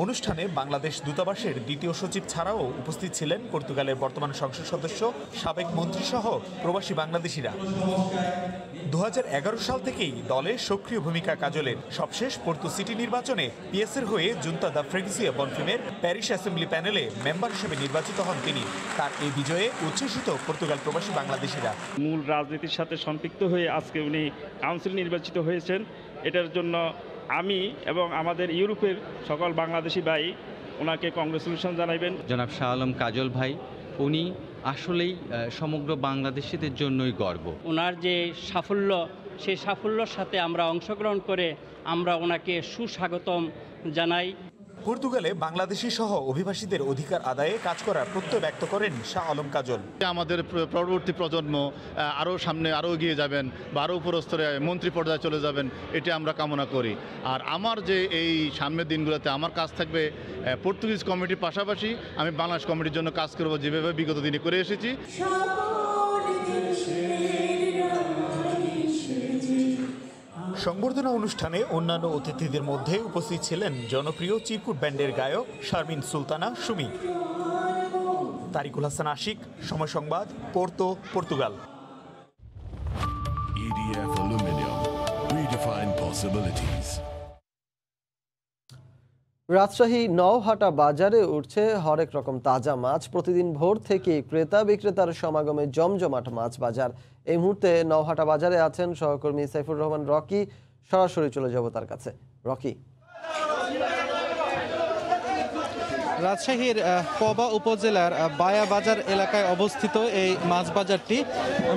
অনুষ্ঠানে বাংলাদেশ দূতাবাসের দ্বিতীয় সচিব ছাড়াও উপস্থিত ছিলেন পর্তুগালের বর্তমান সংসদ সদস্য, সাবেক মন্ত্রী সহ প্রবাসী বাংলাদেশিরা। 2011 সাল থেকেই দলে সক্রিয় ভূমিকা কাজলের। সবশেষ পোর্তো সিটি নির্বাচনে পিএসের হয়ে জুন্তা দা ফ্রেন্সিয়া বনফিমের প্যারিস অ্যাসেম্বলি প্যানেলে মেম্বার হিসেবে নির্বাচিত হন তিনি। তার এই বিজয়ে উচ্ছ্বসিত পর্তুগাল প্রবাসী বাংলাদেশিরা। মূল রাজনীতির সাথে সম্পৃক্ত হয়ে আজকে উনি কাউন্সিল নির্বাচিত হয়েছেন। এটার জন্য আমি এবং আমাদের ইউরোপের সকল বাংলাদেশি ভাই ওনাকে কংগ্রেচুলেশন জানাইবেন। জনাব শাহ আলম কাজল ভাই উনি আসলেই সমগ্র বাংলাদেশিদের জন্যই গর্ব। ওনার যে সাফল্য, সেই সাফল্যের সাথে আমরা অংশগ্রহণ করে আমরা ওনাকে সুস্বাগতম জানাই। পর্তুগালে বাংলাদেশি সহ অভিবাসীদের অধিকার আদায়ে কাজ করার প্রত্যয় ব্যক্ত করেন শাহ আলম কাজল। আমাদের পরবর্তী প্রজন্ম আরও সামনে আরও এগিয়ে যাবেন বা আরও উপর স্তরে মন্ত্রী পর্যায়ে চলে যাবেন, এটা আমরা কামনা করি। আর আমার যে এই সামনের দিনগুলোতে আমার কাজ থাকবে পর্তুগিজ কমিটির পাশাপাশি আমি বাংলাদেশ কমিটির জন্য কাজ করব, যেভাবে বিগত দিনে করে এসেছি। সংবর্ধনা অনুষ্ঠানে অন্যান্য অতিথিদের মধ্যে উপস্থিত ছিলেন জনপ্রিয় চিরকুট ব্যান্ডের গায়ক শারমিন সুলতানা সুমি। তারিকুল হাসান আশিক, সময় সংবাদ, Porto, Portugal. EDF Aluminium, redefine possibilities. Rajshahi Nowhata বাজারে উঠছে হরেক রকম তাজা মাছ। প্রতিদিন ভোর থেকে ক্রেতা বিক্রেতার সমাগমে জমজমাট মাছ বাজার। এই মুহূর্তে নওহাটা বাজারে আছেন সহকর্মী সাইফুর রহমান রকি। সরাসরি চলে যাব তার কাছে। রকি, রাজশাহীর পবা উপজেলার বায়া বাজার এলাকায় অবস্থিত এই মাছ বাজারটি।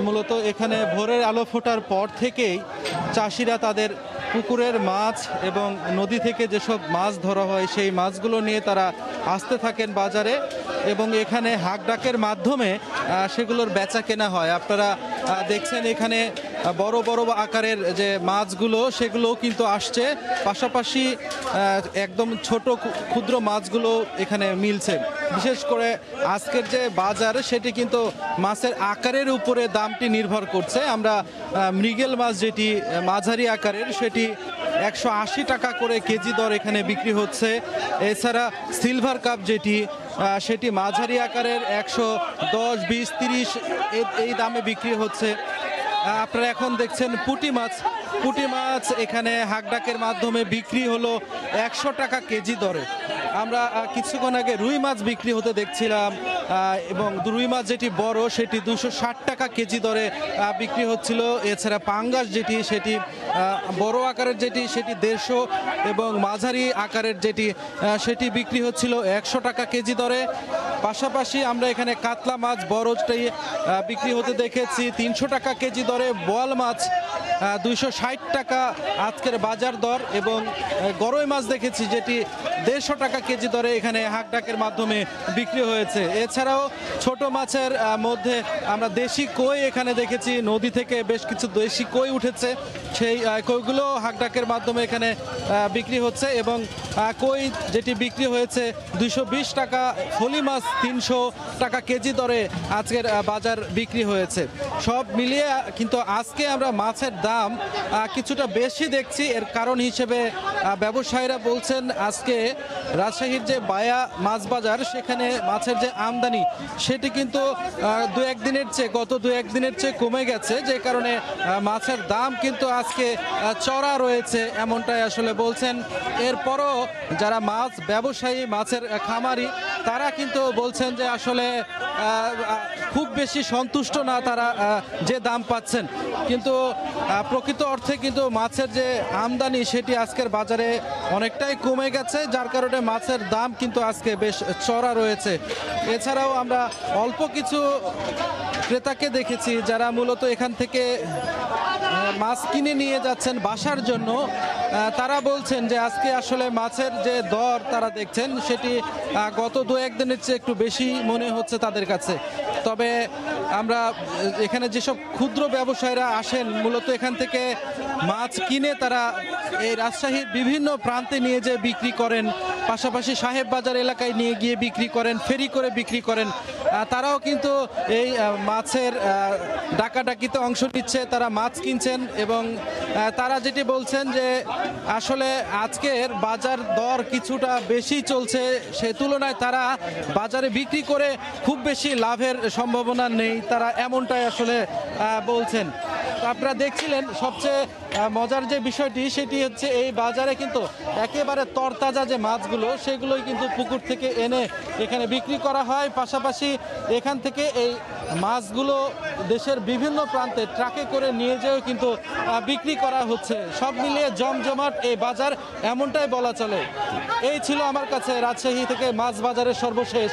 মূলত এখানে ভোরের আলো ফোটার পর থেকেই চাষিরা তাদের পুকুরের মাছ এবং নদী থেকে যেসব মাছ ধরা হয় সেই মাছগুলো নিয়ে তারা আসতে থাকেন বাজারে এবং এখানে হাক ডাকের মাধ্যমে সেগুলোর বেচা কেনা হয়। আপনারা দেখছেন এখানে বড় বড় আকারের যে মাছগুলো সেগুলোও কিন্তু আসছে, পাশাপাশি একদম ছোট ক্ষুদ্র মাছগুলো এখানে মিলছে। বিশেষ করে আজকের যে বাজার সেটি কিন্তু মাছের আকারের উপরে দামটি নির্ভর করছে। আমরা মৃগেল মাছ যেটি মাঝারি আকারের সেটি 180 টাকা করে কেজি দর এখানে বিক্রি হচ্ছে। এছাড়া সিলভার কাপ যেটি সেটি মাঝারি আকারের 110, 20, 30 এই দামে বিক্রি হচ্ছে। আপনারা এখন দেখছেন পুঁটি মাছ এখানে হাকডাকের মাধ্যমে বিক্রি হলো 100 টাকা কেজি দরে। আমরা কিছুক্ষণ আগে রুই মাছ বিক্রি হতে দেখছিলাম এবং রুই মাছ যেটি বড় সেটি 260 টাকা কেজি দরে বিক্রি হচ্ছিল। এছাড়া পাঙ্গাস যেটি সেটি বড় আকারের যেটি সেটি 150 এবং মাঝারি আকারের যেটি সেটি বিক্রি হচ্ছিল 100 টাকা কেজি দরে। পাশাপাশি আমরা এখানে কাতলা মাছ বড়টাই বিক্রি হতে দেখেছি 300 টাকা কেজি দরে। বোয়াল মাছ 260 টাকা আজকের বাজার দর এবং গরই মাছ দেখেছি যেটি 150 টাকা কেজি দরে এখানে হাকডাকের মাধ্যমে বিক্রি হয়েছে। এছাড়াও ছোট মাছের মধ্যে আমরা দেশি কই এখানে দেখেছি, নদী থেকে বেশ কিছু দেশি কই উঠেছে, সেই কইগুলো হাকডাকের মাধ্যমে এখানে বিক্রি হচ্ছে এবং কই যেটি বিক্রি হয়েছে 220 টাকা, ফলি মাছ 300 টাকা কেজি দরে আজকের বাজার বিক্রি হয়েছে। সব মিলিয়ে কিন্তু আজকে আমরা মাছের দাম কিছুটা বেশি দেখছি। এর কারণ হিসেবে ব্যবসায়ীরা বলছেন আজকে রাজশাহীর যে বায়া মাছ বাজার সেখানে মাছের যে আমদানি সেটি কিন্তু গত দু এক দিনের চেয়ে কমে গেছে, যে কারণে মাছের দাম কিন্তু আজকে চড়া রয়েছে এমনটাই আসলে বলছেন। এরপরও যারা মাছ ব্যবসায়ী, মাছের খামারি, তারা কিন্তু বলছেন যে আসলে খুব বেশি সন্তুষ্ট না তারা যে দাম পাচ্ছেন, কিন্তু প্রকৃত অর্থে কিন্তু মাছের যে আমদানি সেটি আজকের বাজারে অনেকটাই কমে গেছে, যার কারণে মাছের দাম কিন্তু আজকে বেশ চড়া রয়েছে। এছাড়াও আমরা অল্প কিছু ক্রেতাকে দেখেছি যারা মূলত এখান থেকে মাছ কিনে নিয়ে যাচ্ছেন বাসার জন্য। তারা বলছেন যে আজকে আসলে মাছের যে দর তারা দেখছেন সেটি গত দু একদিনের চেয়ে একটু বেশি মনে হচ্ছে তাদের কাছে। তবে আমরা এখানে যেসব ক্ষুদ্র ব্যবসায়ীরা আসেন মূলত এখান থেকে মাছ কিনে তারা এই রাজশাহীর বিভিন্ন প্রান্তে নিয়ে যেয়ে বিক্রি করেন, পাশাপাশি সাহেব বাজার এলাকায় নিয়ে গিয়ে বিক্রি করেন, ফেরি করে বিক্রি করেন। তারাও কিন্তু এই মাছের ডাকাডাকিতে অংশ নিচ্ছে, তারা মাছ কিনছেন এবং তারা যেটি বলছেন যে আসলে আজকের বাজার দর কিছুটা বেশি চলছে, সে তুলনায় তারা বাজারে বিক্রি করে খুব বেশি লাভের সম্ভাবনা নেই, তারা এমনটাই আসলে বলছেন। আপনারা দেখছিলেন সবচেয়ে মজার যে বিষয়টি সেটি হচ্ছে এই বাজারে কিন্তু একেবারে তরতাজা যে মাছগুলো সেগুলোই কিন্তু পুকুর থেকে এনে এখানে বিক্রি করা হয়। পাশাপাশি এখান থেকে এই মাছগুলো দেশের বিভিন্ন প্রান্তে ট্রাকে করে নিয়ে যেও কিন্তু বিক্রি করা হচ্ছে। সব মিলিয়ে জমজমাট এই বাজার এমনটাই বলা চলে। এই ছিল আমার কাছে রাজশাহী থেকে মাছ বাজারের সর্বশেষ।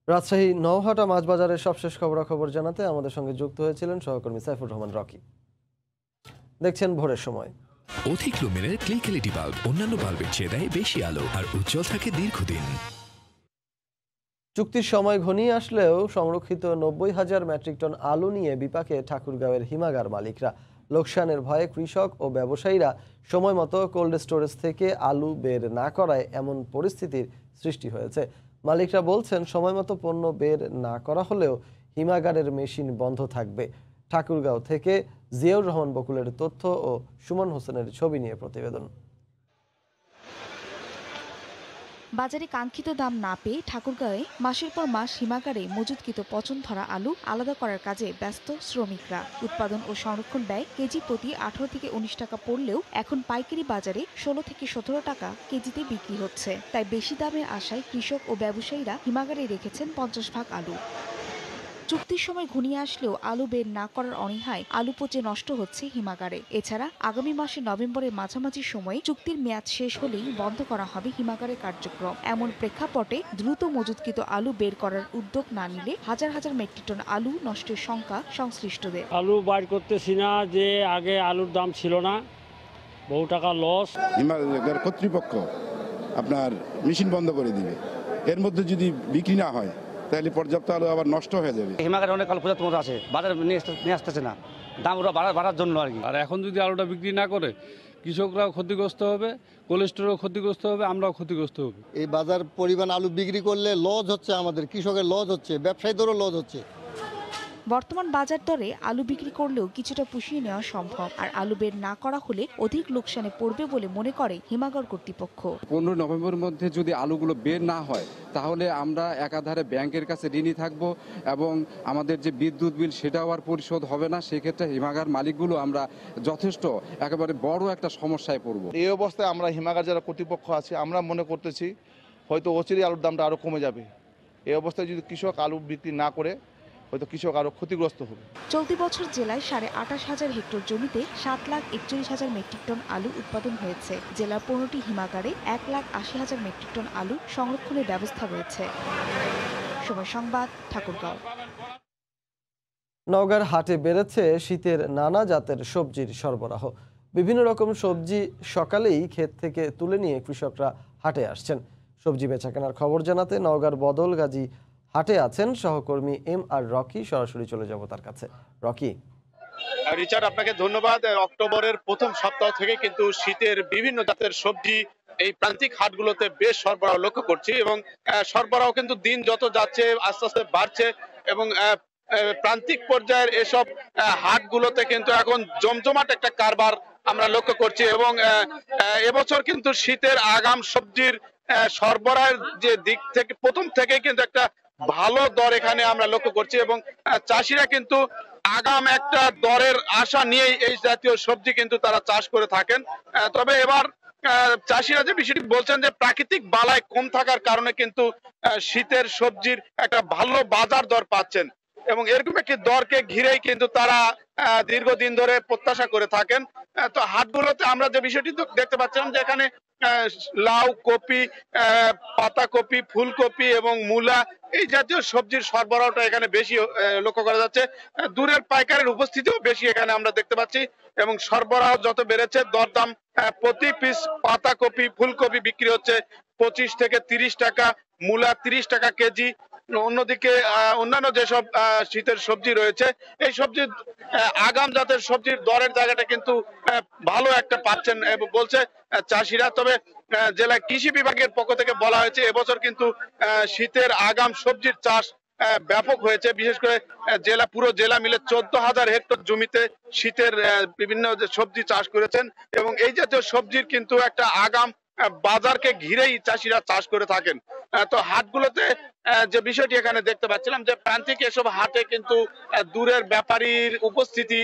রাজশাহী নওহাটা মাছ বাজারের সবশেষ খবরাখবর জানাতে আমাদের সঙ্গে যুক্ত হয়েছিলেন সহকর্মী সাইফুর রহমান রকি। দেখছেন ভোরের সময়। অধিক লুমেনের ক্লিক এলইডি বাল্ব অন্যান্য বাল্বের চেয়ে দেয় বেশি আলো আর উজ্জ্বল থাকে দীর্ঘদিন। চুক্তির সময় ঘনিয়ে আসলেও সংরক্ষিত 90,000 মেট্রিক টন আলু নিয়ে বিপাকে ঠাকুরগাঁওয়ের হিমাগার মালিকরা। লোকসানের ভয়ে কৃষক ও ব্যবসায়ীরা সময় মতো কোল্ড স্টোরেজ থেকে আলু বের না করায় এমন পরিস্থিতির সৃষ্টি হয়েছে। মালিকরা বলছেন সময় মতো পণ্য বের না করা হলেও হিমাগারের মেশিন বন্ধ থাকবে। ঠাকুরগাঁও থেকে জিয়াউর রহমান বকুলের তথ্য ও সুমন হোসেনের ছবি নিয়ে প্রতিবেদন। বাজারে কাঙ্ক্ষিত দাম না পেয়ে ঠাকুরগাঁওয়ে মাসের পর মাস হিমাগারে মজুতকৃত পচন ধরা আলু আলাদা করার কাজে ব্যস্ত শ্রমিকরা। উৎপাদন ও সংরক্ষণ ব্যয় কেজি প্রতি 18 থেকে 19 টাকা পড়লেও এখন পাইকারি বাজারে 16 থেকে 17 টাকা কেজিতে বিক্রি হচ্ছে। তাই বেশি দামের আশায় কৃষক ও ব্যবসায়ীরা হিমাগারে রেখেছেন 50 ভাগ আলু। চুক্তির সময় ঘনিয়ে আসলেও আলু বের না করার অনীহায় আলু পচে নষ্ট হচ্ছে হিমাগারে। এছাড়া আগামী মাসে নভেম্বরের মাঝামাঝি সময়ে চুক্তির মেয়াদ শেষ হলেই বন্ধ করা হবে হিমাগারের কার্যক্রম। এমন প্রেক্ষাপটে দ্রুত মজুতকৃত আলু বের করার উদ্যোগ না নিলে হাজার হাজার মেট্রিক টন আলু নষ্টের শঙ্কা সংশ্লিষ্টদের। আলু বাইর করতেছি না, যে আগে আলুর দাম ছিল না, বহু টাকা লস। হিমাগার কর্তৃপক্ষ আপনার মেশিন বন্ধ করে দিবে, এর মধ্যে যদি বিক্রি না হয় তাহলে পর্যাপ্ত আলু আবার নষ্ট হয়ে যাবে। হিমাগারে অনেক আলু পর্যাপ্ত মতো আছে, বাজারে নিয়ে আসতেছে না, দাম ওরা বাড়ার জন্য আর কি। আর এখন যদি আলুটা বিক্রি না করে কৃষকরাও ক্ষতিগ্রস্ত হবে, কোলেস্টোরও ক্ষতিগ্রস্ত হবে, আমরাও ক্ষতিগ্রস্ত হবে। এই বাজার পরিমাণ আলু বিক্রি করলে লস হচ্ছে, আমাদের কৃষকের লস হচ্ছে, ব্যবসায়ীদেরও লস হচ্ছে। বর্তমান বাজার দরে আলু বিক্রি করলেও কিছুটা পুষিয়ে নেওয়া সম্ভব, আর আলু বের না করা হলে অধিক লোকসানে পড়বে বলে মনে করে হিমাগার কর্তৃপক্ষ। 15 নভেম্বরের মধ্যে যদি আলুগুলো বের না হয় তাহলে আমরা একাধারে ব্যাংকের কাছে ঋণী থাকব এবং আমাদের যে বিদ্যুৎ বিল সেটাও আর পরিশোধ হবে না। সেক্ষেত্রে হিমাগার মালিকগুলো আমরা যথেষ্ট একেবারে বড় একটা সমস্যায় পড়ব। এই অবস্থায় আমরা হিমাগার যারা কর্তৃপক্ষ আছে আমরা মনে করতেছি হয়তো অচিরেই আলুর দামটা আরও কমে যাবে। এই অবস্থায় যদি কৃষক আলু বিক্রি না করে হয়তো কৃষক আরো ক্ষতিগ্রস্ত হবে। চলতি বছর জেলায় 28,500 হেক্টর জমিতে 7,41,000 মেট্রিক টন আলু উৎপাদন হয়েছে। জেলার 15টি হিমাগারে 1,80,000 মেট্রিক টন আলু সংরক্ষণের ব্যবস্থা রয়েছে। সময় সংবাদ, ঠাকুরগাঁও। নওগাঁর হাটে বেড়েছে শীতের নানা জাতের সবজির সরবরাহ। বিভিন্ন রকম সবজি সকালেই ক্ষেত থেকে তুলে নিয়ে কৃষকরা হাটে আসছেন। সবজি বেচাকেনার খবর জানাতে নওগাঁর বদল গাজী হাটে আছেন সহকর্মী MR রকি। সরাসরি চলে যাব তার কাছে। রকি। রিচার্ড, আপনাকে ধন্যবাদ। অক্টোবরের প্রথম সপ্তাহ থেকে কিন্তু শীতের বিভিন্ন জাতের সবজি এই প্রান্তিক হাটগুলোতে বেশ সরবরাহ লক্ষ্য করছি এবং সরবরাহ কিন্তু দিন যত যাচ্ছে আস্তে আস্তে বাড়ছে এবং প্রান্তিক পর্যায়ের এসব হাটগুলোতে কিন্তু এখন জমজমাট একটা কারবার আমরা লক্ষ্য করছি এবং এবছর কিন্তু শীতের আগাম সবজির সরবরাহের যে দিক থেকে প্রথম থেকে কিন্তু একটা ভালো দর এখানে আমরা লক্ষ্য করছি এবং চাষিরা কিন্তু আগাম একটা দরের আশা নিয়ে এই জাতীয় সবজি কিন্তু তারা চাষ করে থাকেন। তবে এবার চাষিরা যে বিষয়টি বলছেন যে প্রাকৃতিক বালাই কম থাকার কারণে কিন্তু শীতের সবজির একটা ভালো বাজার দর পাচ্ছেন এবং এরকম একটি দরকে ঘিরেই কিন্তু তারা দীর্ঘদিন ধরে প্রত্যাশা করে থাকেন। তো হাটগুলোতে আমরা যে বিষয়টি দেখতে পাচ্ছিলাম যে এখানে লাউ, কপি, পাতাকপি, ফুলকপি এবং মূলা এই জাতীয় সবজির সরবরাহটা এখানে বেশি লক্ষ্য করা যাচ্ছে। দূরের পাইকারের উপস্থিতিও বেশি এখানে আমরা দেখতে পাচ্ছি এবং সরবরাহ যত বেড়েছে দরদাম প্রতি পিস পাতাকপি, ফুলকপি বিক্রি হচ্ছে 25 থেকে 30 টাকা, মূলা 30 টাকা কেজি। অন্যদিকে অন্যান্য যেসব শীতের সবজি রয়েছে এই সবজির আগাম জাতের সবজির দরের জায়গাটা কিন্তু ভালো একটা পাচ্ছেন বলছে চাষিরা। তবে জেলা কৃষি বিভাগের পক্ষ থেকে বলা হয়েছে এবছর কিন্তু শীতের আগাম সবজির চাষ ব্যাপক হয়েছে। বিশেষ করে পুরো জেলা মিলে 14,000 হেক্টর জমিতে শীতের বিভিন্ন সবজি চাষ করেছেন এবং এই জাতীয় সবজির কিন্তু একটা আগাম বাজারকে ঘিরেই চাষিরা চাষ করে থাকেন। তো হাটগুলোতে যে বিষয়টি এখানে দেখতে পাচ্ছিলাম যে প্রান্তিক এসব হাটে কিন্তু দূরের ব্যাপারীর উপস্থিতি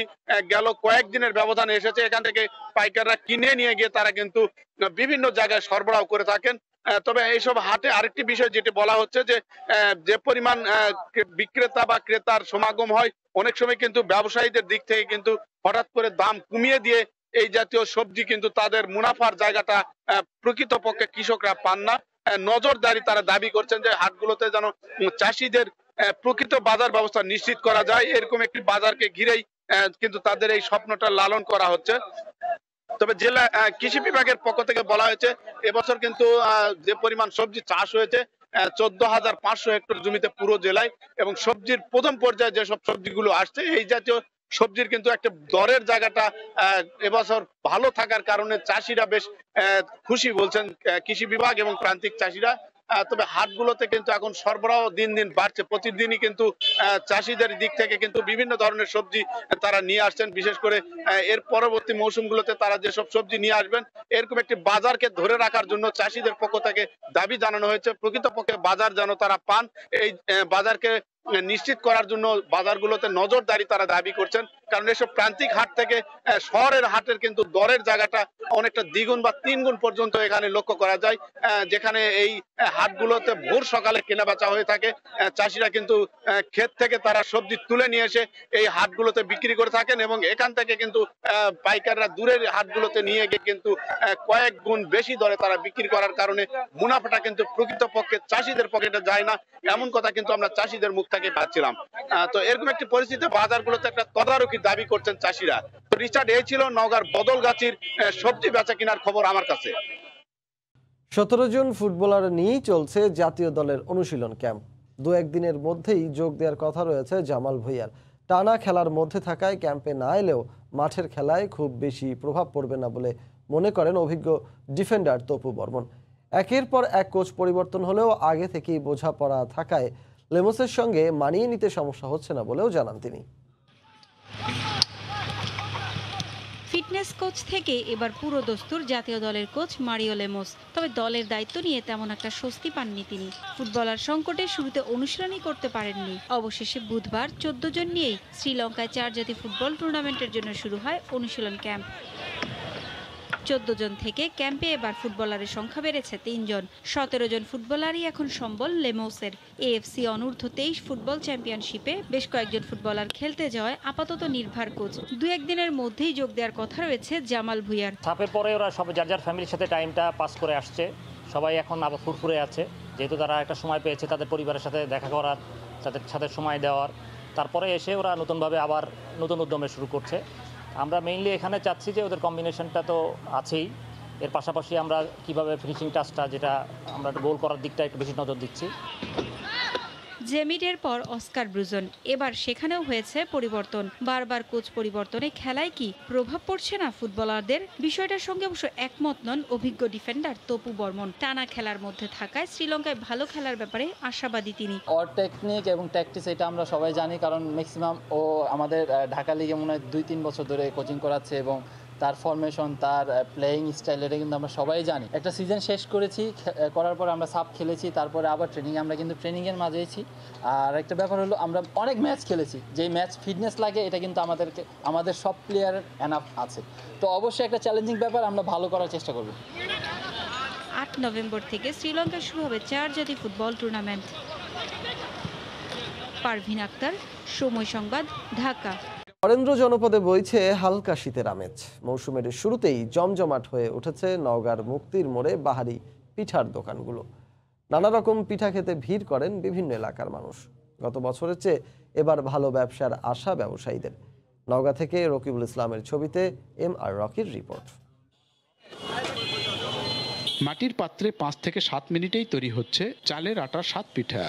গেল কয়েকদিনের ব্যবধানে এসেছে। এখান থেকে পাইকাররা কিনে নিয়ে গিয়ে তারা কিন্তু বিভিন্ন জায়গায় সরবরাহ করে থাকেন। তবে এইসব হাটে আরেকটি বিষয় যেটি বলা হচ্ছে যে পরিমাণ বিক্রেতা বা ক্রেতার সমাগম হয় অনেক সময় কিন্তু ব্যবসায়ীদের দিক থেকে কিন্তু হঠাৎ করে দাম কমিয়ে দিয়ে এই জাতীয় সবজি কিন্তু তাদের মুনাফার জায়গাটা প্রকৃতপক্ষে কৃষকরা পান না। নজরদারি তারা দাবি করছেন যে হাটগুলোতে যেন চাষিদের প্রকৃত বাজার ব্যবস্থা নিশ্চিত করা যায়, এরকম একটি বাজারকে ঘিরেই কিন্তু তাদের এই স্বপ্নটা লালন করা হচ্ছে। তবে জেলা কৃষি বিভাগের পক্ষ থেকে বলা হয়েছে এবছর কিন্তু যে পরিমাণ সবজি চাষ হয়েছে 14,500 হেক্টর জমিতে পুরো জেলায়, এবং সবজির প্রথম পর্যায়ে যেসব সবজিগুলো আসছে এই জাতীয় সবজির কিন্তু একটা দরের জায়গাটা এবছর ভালো থাকার কারণে চাষিরা বেশ খুশি বলছেন কৃষি বিভাগ এবং প্রান্তিক চাষিরা। তবে হাটগুলোতে কিন্তু এখন সরবরাহ দিন দিন বাড়ছে, প্রতিদিনই কিন্তু চাষিদের দিক থেকে কিন্তু বিভিন্ন ধরনের সবজি তারা নিয়ে আসছেন। বিশেষ করে এর পরবর্তী মৌসুমগুলোতে তারা যেসব সবজি নিয়ে আসবেন এরকম একটি বাজারকে ধরে রাখার জন্য চাষিদের পক্ষ থেকে দাবি জানানো হয়েছে। প্রকৃতপক্ষে বাজার যেন তারা পান, এই বাজারকে নিশ্চিত করার জন্য বাজারগুলোতে নজরদারি তারা দাবি করছেন। কারণ এসব প্রান্তিক হাট থেকে শহরের হাটের কিন্তু দরের জায়গাটা অনেকটা দ্বিগুণ বা তিনগুণ পর্যন্ত এখানে লক্ষ্য করা যায়। যেখানে এই হাটগুলোতে ভোর সকালে কেনা বেচা হয়ে থাকে, চাষিরা কিন্তু ক্ষেত থেকে তারা সবজি তুলে নিয়ে এসে এই হাটগুলোতে বিক্রি করে থাকেন, এবং এখান থেকে কিন্তু পাইকাররা দূরের হাটগুলোতে নিয়ে গিয়ে কিন্তু কয়েক গুণ বেশি দরে তারা বিক্রি করার কারণে মুনাফাটা কিন্তু প্রকৃতপক্ষে চাষিদের পকেটে যায় না, এমন কথা কিন্তু আমরা চাষিদের মুখ থেকে পাচ্ছিলাম। তো এরকম একটি পরিস্থিতি বাজারগুলোতে একটা তদারকির দাবি করছেন চাষিরা। তো রিচার্ড, এই ছিল নওগাঁর বদলগাছির সবজি বেচা কেনার খবর আমার কাছে। 17 জন ফুটবলার নিয়েই চলছে জাতীয় দলের অনুশীলন ক্যাম্প। 2-1 দিনের মধ্যেই যোগ দেওয়ার কথা রয়েছে জামাল ভুঁইয়ার। টানা খেলার মধ্যে থাকায় ক্যাম্পে না এলেও মাঠের খেলায় খুব বেশি প্রভাব পড়বে না বলে মনে করেন অভিজ্ঞ ডিফেন্ডার তপু বর্মন। একের পর এক কোচ পরিবর্তন হলেও আগে থেকেই বোঝাপড়া থাকায় লেমসের সঙ্গে মানিয়ে নিতে সমস্যা হচ্ছে না বলেও জানান তিনি। ফিটনেস কোচ থেকে এবার পুরো দস্তুর জাতীয় দলের কোচ মারিও লেমোস। তবে দলের দায়িত্ব নিয়ে তেমন একটা স্বস্তি পাননি তিনি। ফুটবলার সংকটে শুরুতে অনুশীলনই করতে পারেননি। অবশেষে বুধবার 14 জন নিয়েই শ্রীলঙ্কায় 4 জাতি ফুটবল টুর্নামেন্টের জন্য শুরু হয় অনুশীলন ক্যাম্প। 14 জন থেকে ক্যাম্পে এবার ফুটবলারের সংখ্যা বেড়েছে 3 জন। 17 জন ফুটবলারই এখন সম্বল লেমোসের। AFC অনূর্ধ্ব 23 ফুটবল চ্যাম্পিয়নশিপে বেশ কয়েকজন ফুটবলার খেলতে যাওয়ায় আপাতত নির্ভর কোচ। 2-1 দিনের মধ্যেই যোগ দেওয়ার কথা রয়েছে জামাল ভুঁইয়ার। চাপের পরে ওরা সবাই যার যার ফ্যামিলির সাথে টাইমটা পাস করে আসছে, সবাই এখন আবার ফুরফুরে আছে, যেহেতু তারা একটা সময় পেয়েছে তাদের পরিবারের সাথে দেখা করার, তাদের সাথে সময় দেওয়ার। তারপরে এসে ওরা নতুনভাবে আবার নতুন উদ্যমে শুরু করছে। আমরা মেইনলি এখানে চাচ্ছি যে ওদের কম্বিনেশনটা তো আছেই, এর পাশাপাশি আমরা কিভাবে ফিনিশিং টাচটা, যেটা আমরা গোল করার দিকটা একটু বেশি নজর দিচ্ছি। জেমিডের পর অস্কার ব্রুজন, এবার সেখানেও হয়েছে পরিবর্তন। বারবার কোচ পরিবর্তনে খেলায় কি প্রভাব পড়ছে না ফুটবলারদের? বিষয়টার সঙ্গে অবশ্য একমত নন অভিজ্ঞ ডিফেন্ডার তপু বর্মন। টানা খেলার মধ্যে থাকায় শ্রীলঙ্কায় ভালো খেলার ব্যাপারে আশাবাদী তিনি। ওর টেকনিক এবং ট্যাকটিক্স এটা আমরা সবাই জানি, কারণ ম্যাক্সিমাম ও আমাদের ঢাকা লিগে মনে হয় 2-3 বছর ধরে কোচিং করাচ্ছে, এবং তার ফরমেশন, তার প্লেয়িং স্টাইল এটা কিন্তু আমরা সবাই জানি। একটা সিজন শেষ করেছি, করার পর আমরা সাব খেলেছি, তারপরে আবার আমরা কিন্তু ট্রেনিংয়ের মাঝেছি। আর একটা ব্যাপার হলো আমরা অনেক ম্যাচ খেলেছি, যেই ম্যাচ ফিটনেস লাগে এটা কিন্তু আমাদের সব প্লেয়ারের এনাফ আছে। তো অবশ্যই একটা চ্যালেঞ্জিং ব্যাপার, আমরা ভালো করার চেষ্টা করব। 8 নভেম্বর থেকে শ্রীলঙ্কায় শুরু হবে 4 জাতি ফুটবল টুর্নামেন্ট। পারভিন আক্তার, সময় সংবাদ, ঢাকা। বরেন্দ্র জনপদে বইছে হালকা শীতের আমেজ। মৌসুমের শুরুতেই জমজমাট হয়ে উঠেছে নওগাঁর মুক্তির মোড়ে বাহারি পিঠার দোকানগুলো। নানা রকম পিঠা খেতে ভিড় করেন বিভিন্ন এলাকার মানুষ। গত বছরের চেয়ে এবার ভালো ব্যবসার আশা ব্যবসায়ীদের। নওগাঁ থেকে রকিবুল ইসলামের ছবিতে MR রকির রিপোর্ট। মাটির পাত্রে 5 থেকে 7 মিনিটেই তৈরি হচ্ছে চালের আটার স্বাদ পিঠা।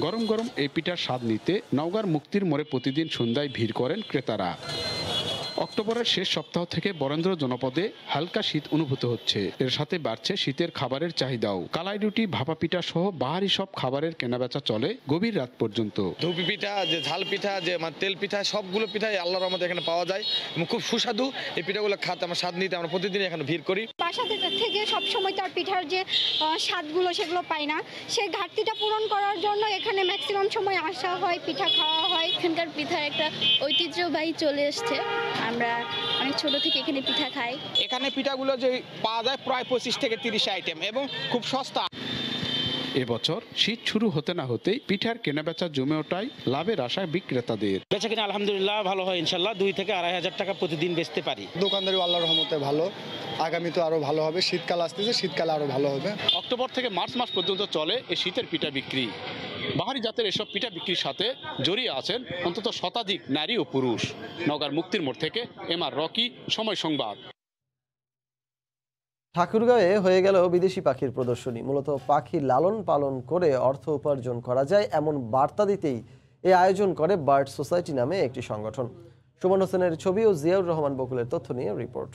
গরম গরম এই পিঠার স্বাদ নিতে নওগাঁর মুক্তির মোড়ে প্রতিদিন সন্ধ্যায় ভিড় করেন ক্রেতারা। অক্টোবরের শেষ সপ্তাহ থেকে বরেন্দ্র জনপদে হালকা শীত অনুভূত হচ্ছে। এর সাথে বাড়ছে শীতের খাবারের চাহিদাও। কালাই রুটি, ভাপা পিঠা সহ বাহারি সব খাবারের কেনাবেচা চলে গভীর রাত পর্যন্ত। ধুপি পিঠা, যে ঝাল পিঠা, যে তেল পিঠা, সবগুলো পিঠাই আল্লাহর রহমতে এখানে পাওয়া যায় এবং খুব সুস্বাদু। এই পিঠাগুলো খাতে আমার স্বাদ নিতে আমরা প্রতিদিন এখানে ভিড় করি। বাসা থেকে সবসময় তার পিঠার যে স্বাদগুলো সেগুলো পাই না, সেই ঘাটতিটা পূরণ করার জন্য এখানে ম্যাক্সিমাম সময় আসা হয়, পিঠা খাওয়া হয়। এখানকার পিঠার একটা ঐতিহ্যবাহী চলে এসছে। আমরা অনেক ছোট থেকে এখানে পিঠা খাই। এখানে পিঠাগুলো যে পাওয়া যায় প্রায় 25 থেকে 30 আইটেম এবং খুব সস্তা। এবছর শীত শুরু হতে না হতেই পিঠার কেনাবেচা জমে ওঠায় লাভের আশায় বিক্রেতাদের। বেচা কিনা আলহামদুলিল্লাহ ভালো হয়, ইনশাল্লাহ 2 থেকে 2,500 টাকা প্রতিদিন বেচতে পারি। দোকানদারি আল্লাহর রহমতে ভালো, আগামী তো আরো ভালো হবে। শীতকাল আসতেছে, শীতকালে আরো ভালো হবে। অক্টোবর থেকে মার্চ মাস পর্যন্ত চলে এই শীতের পিঠা বিক্রি। বাহারি জাতের এসব পিঠা বিক্রির সাথে জড়িয়ে আছেন অন্তত শতাধিক নারী ও পুরুষ। নওগাঁর মুক্তির মোড় থেকে এমআর রকি, সময় সংবাদ। ঠাকুরগাঁয়ে হয়ে গেল বিদেশি পাখির প্রদর্শনী। মূলত পাখি লালন পালন করে অর্থ উপার্জন করা যায় এমন বার্তা দিতেই এই আয়োজন করে বার্ড সোসাইটি নামে একটি সংগঠন। সুমন হোসেনের ছবি ও জিয়াউর রহমান বকুলের তথ্য নিয়ে রিপোর্ট।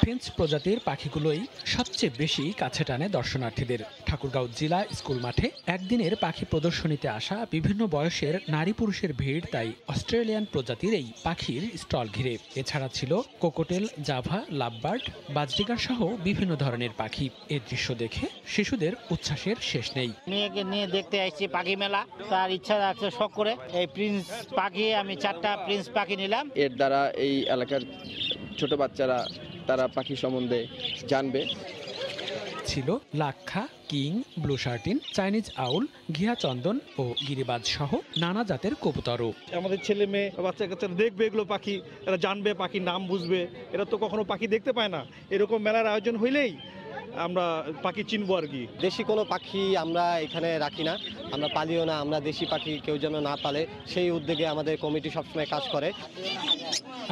ফিঞ্চ প্রজাতির পাখিগুলোই সবচেয়ে বেশি কাছে টানে দর্শনার্থীদের। ঠাকুরগাঁও জেলা স্কুল মাঠে একদিনের পাখি প্রদর্শনীতে আসা বিভিন্ন বয়সের নারী পুরুষের ভিড় তাই অস্ট্রেলিয়ান প্রজাতির এই পাখির স্টল ঘিরে। এছাড়া ছিল কোকোটেল, জাভা, লাভবার্ড, বাজরিগার সহ বিভিন্ন ধরনের পাখি। এই দৃশ্য দেখে শিশুদের উচ্ছ্বাসের শেষ নেই। মেয়েকে নিয়ে দেখতে আসছি পাখি মেলা, তার ইচ্ছা রাখছে শখ করে এই প্রিন্স পাখি, আমি 4টা প্রিন্স পাখি নিলাম। এর দ্বারা এই এলাকার ছোট বাচ্চারা তারা পাখি সম্বন্ধে জানবে। ছিল লাক্ষা, king, blue satin, Chinese owl, ঘিয়া চন্দন ও গিরিবাজ সহ নানা জাতের কবুতরও। আমাদের ছেলে মেয়ে বাচ্চা কাচ্চারা দেখবে এগুলো পাখি, এরা জানবে, পাখির নাম বুঝবে। এরা তো কখনো পাখি দেখতে পায় না। এরকম মেলার আয়োজন হইলেই আমরা পাখি চিনবো আর কি। দেশি কোনো পাখি আমরা এখানে রাখি না, আমরা পালিও না। আমরা দেশি পাখি কেউ যেন না পালে সেই উদ্যোগে আমাদের কমিটি সবসময় কাজ করে।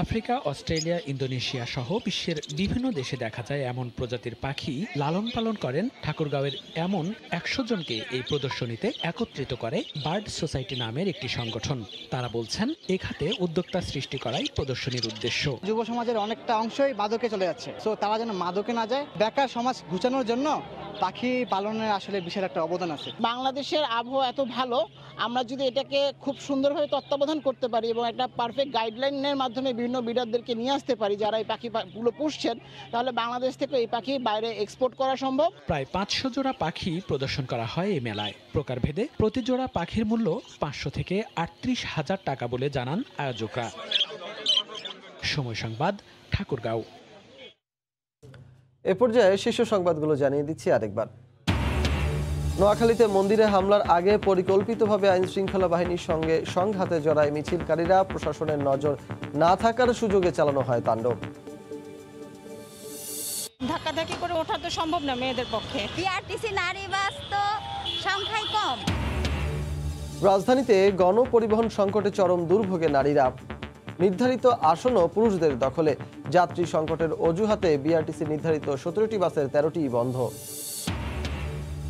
আফ্রিকা, অস্ট্রেলিয়া, ইন্দোনেশিয়া সহ বিশ্বের বিভিন্ন দেশে দেখা যায় এমন প্রজাতির পাখি লালন পালন করেন ঠাকুরগাঁওয়ের এমন 100 জনকে এই প্রদর্শনীতে একত্রিত করে বার্ড সোসাইটি নামের একটি সংগঠন। তারা বলছেন এ খাতে উদ্যোক্তা সৃষ্টি করাই প্রদর্শনীর উদ্দেশ্য। যুব সমাজের অনেকটা অংশই মাদকে চলে যাচ্ছে, সো তারা যেন মাদকে না যায়, বেকার সমাজ ঘুচানোর জন্য পাখি পালনের আসলে বিশাল একটা অবদান আছে। বাংলাদেশের আবহাওয়া এত ভালো, আমরা যদি এটাকে খুব সুন্দরভাবে তত্ত্বাবধান করতে পারি এবং একটা পারফেক্ট গাইডলাইনের মাধ্যমে বিভিন্ন ব্রিডারদেরকে নিয়ে আসতে পারি যারা এই পাখিগুলো পুষছেন, তাহলে বাংলাদেশ থেকে এই পাখি বাইরে এক্সপোর্ট করা সম্ভব। প্রায় 500 জোড়া পাখি প্রদর্শন করা হয় এই মেলায়। প্রকারভেদে প্রতি জোড়া পাখির মূল্য 500 থেকে 38,000 টাকা বলে জানান আয়োজকরা। সময় সংবাদ, ঠাকুরগাঁও। এ পর্যায়ে শীর্ষ সংবাদগুলো জানিয়ে দিচ্ছি আরেকবার। নোয়াখালীতে মন্দিরে হামলার আগে পরিকল্পিতভাবে আইন শৃঙ্খলা বাহিনীর সঙ্গে সংঘাতে জড়ায় মিছিলকারীরা। প্রশাসনের নজর না থাকার সুযোগে চালানো হয় তাণ্ডব। ধাক্কাধাক্কি করে ওঠা তো সম্ভব না মেয়েদের পক্ষে। বিআরটিসি নারী বাস তো সংখ্যায় কম। রাজধানীতে গণপরিবহন সংকটে চরম দুর্ভোগে নারীরা। নির্ধারিত আসনও পুরুষদের দখলে। যাত্রী সংকটের অজুহাতে বিআরটিসি নির্ধারিত 17টি বাসের 13টি বন্ধ।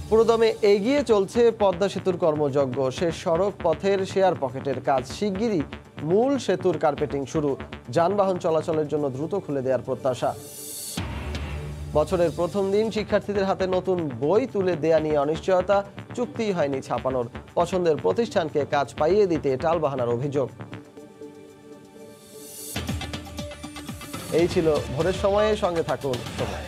পুরোদমে এগিয়ে চলছে পদ্মা সেতুর কর্মযজ্ঞ। শেষ সড়ক পথের শেয়ার পকেটের কাজ। শিগগিরই মূল সেতুর কার্পেটিং শুরু। যানবাহন চলাচলের জন্য দ্রুত খুলে দেওয়ার প্রত্যাশা। বছরের প্রথম দিন শিক্ষার্থীদের হাতে নতুন বই তুলে দেয়া নিয়ে অনিশ্চয়তা। চুক্তি হয়নি ছাপানোর। পছন্দের প্রতিষ্ঠানকে কাজ পাইয়ে দিতে টালবাহানার অভিযোগ। এই ছিল ভোরের সময়ে, সঙ্গে থাকুন সময়।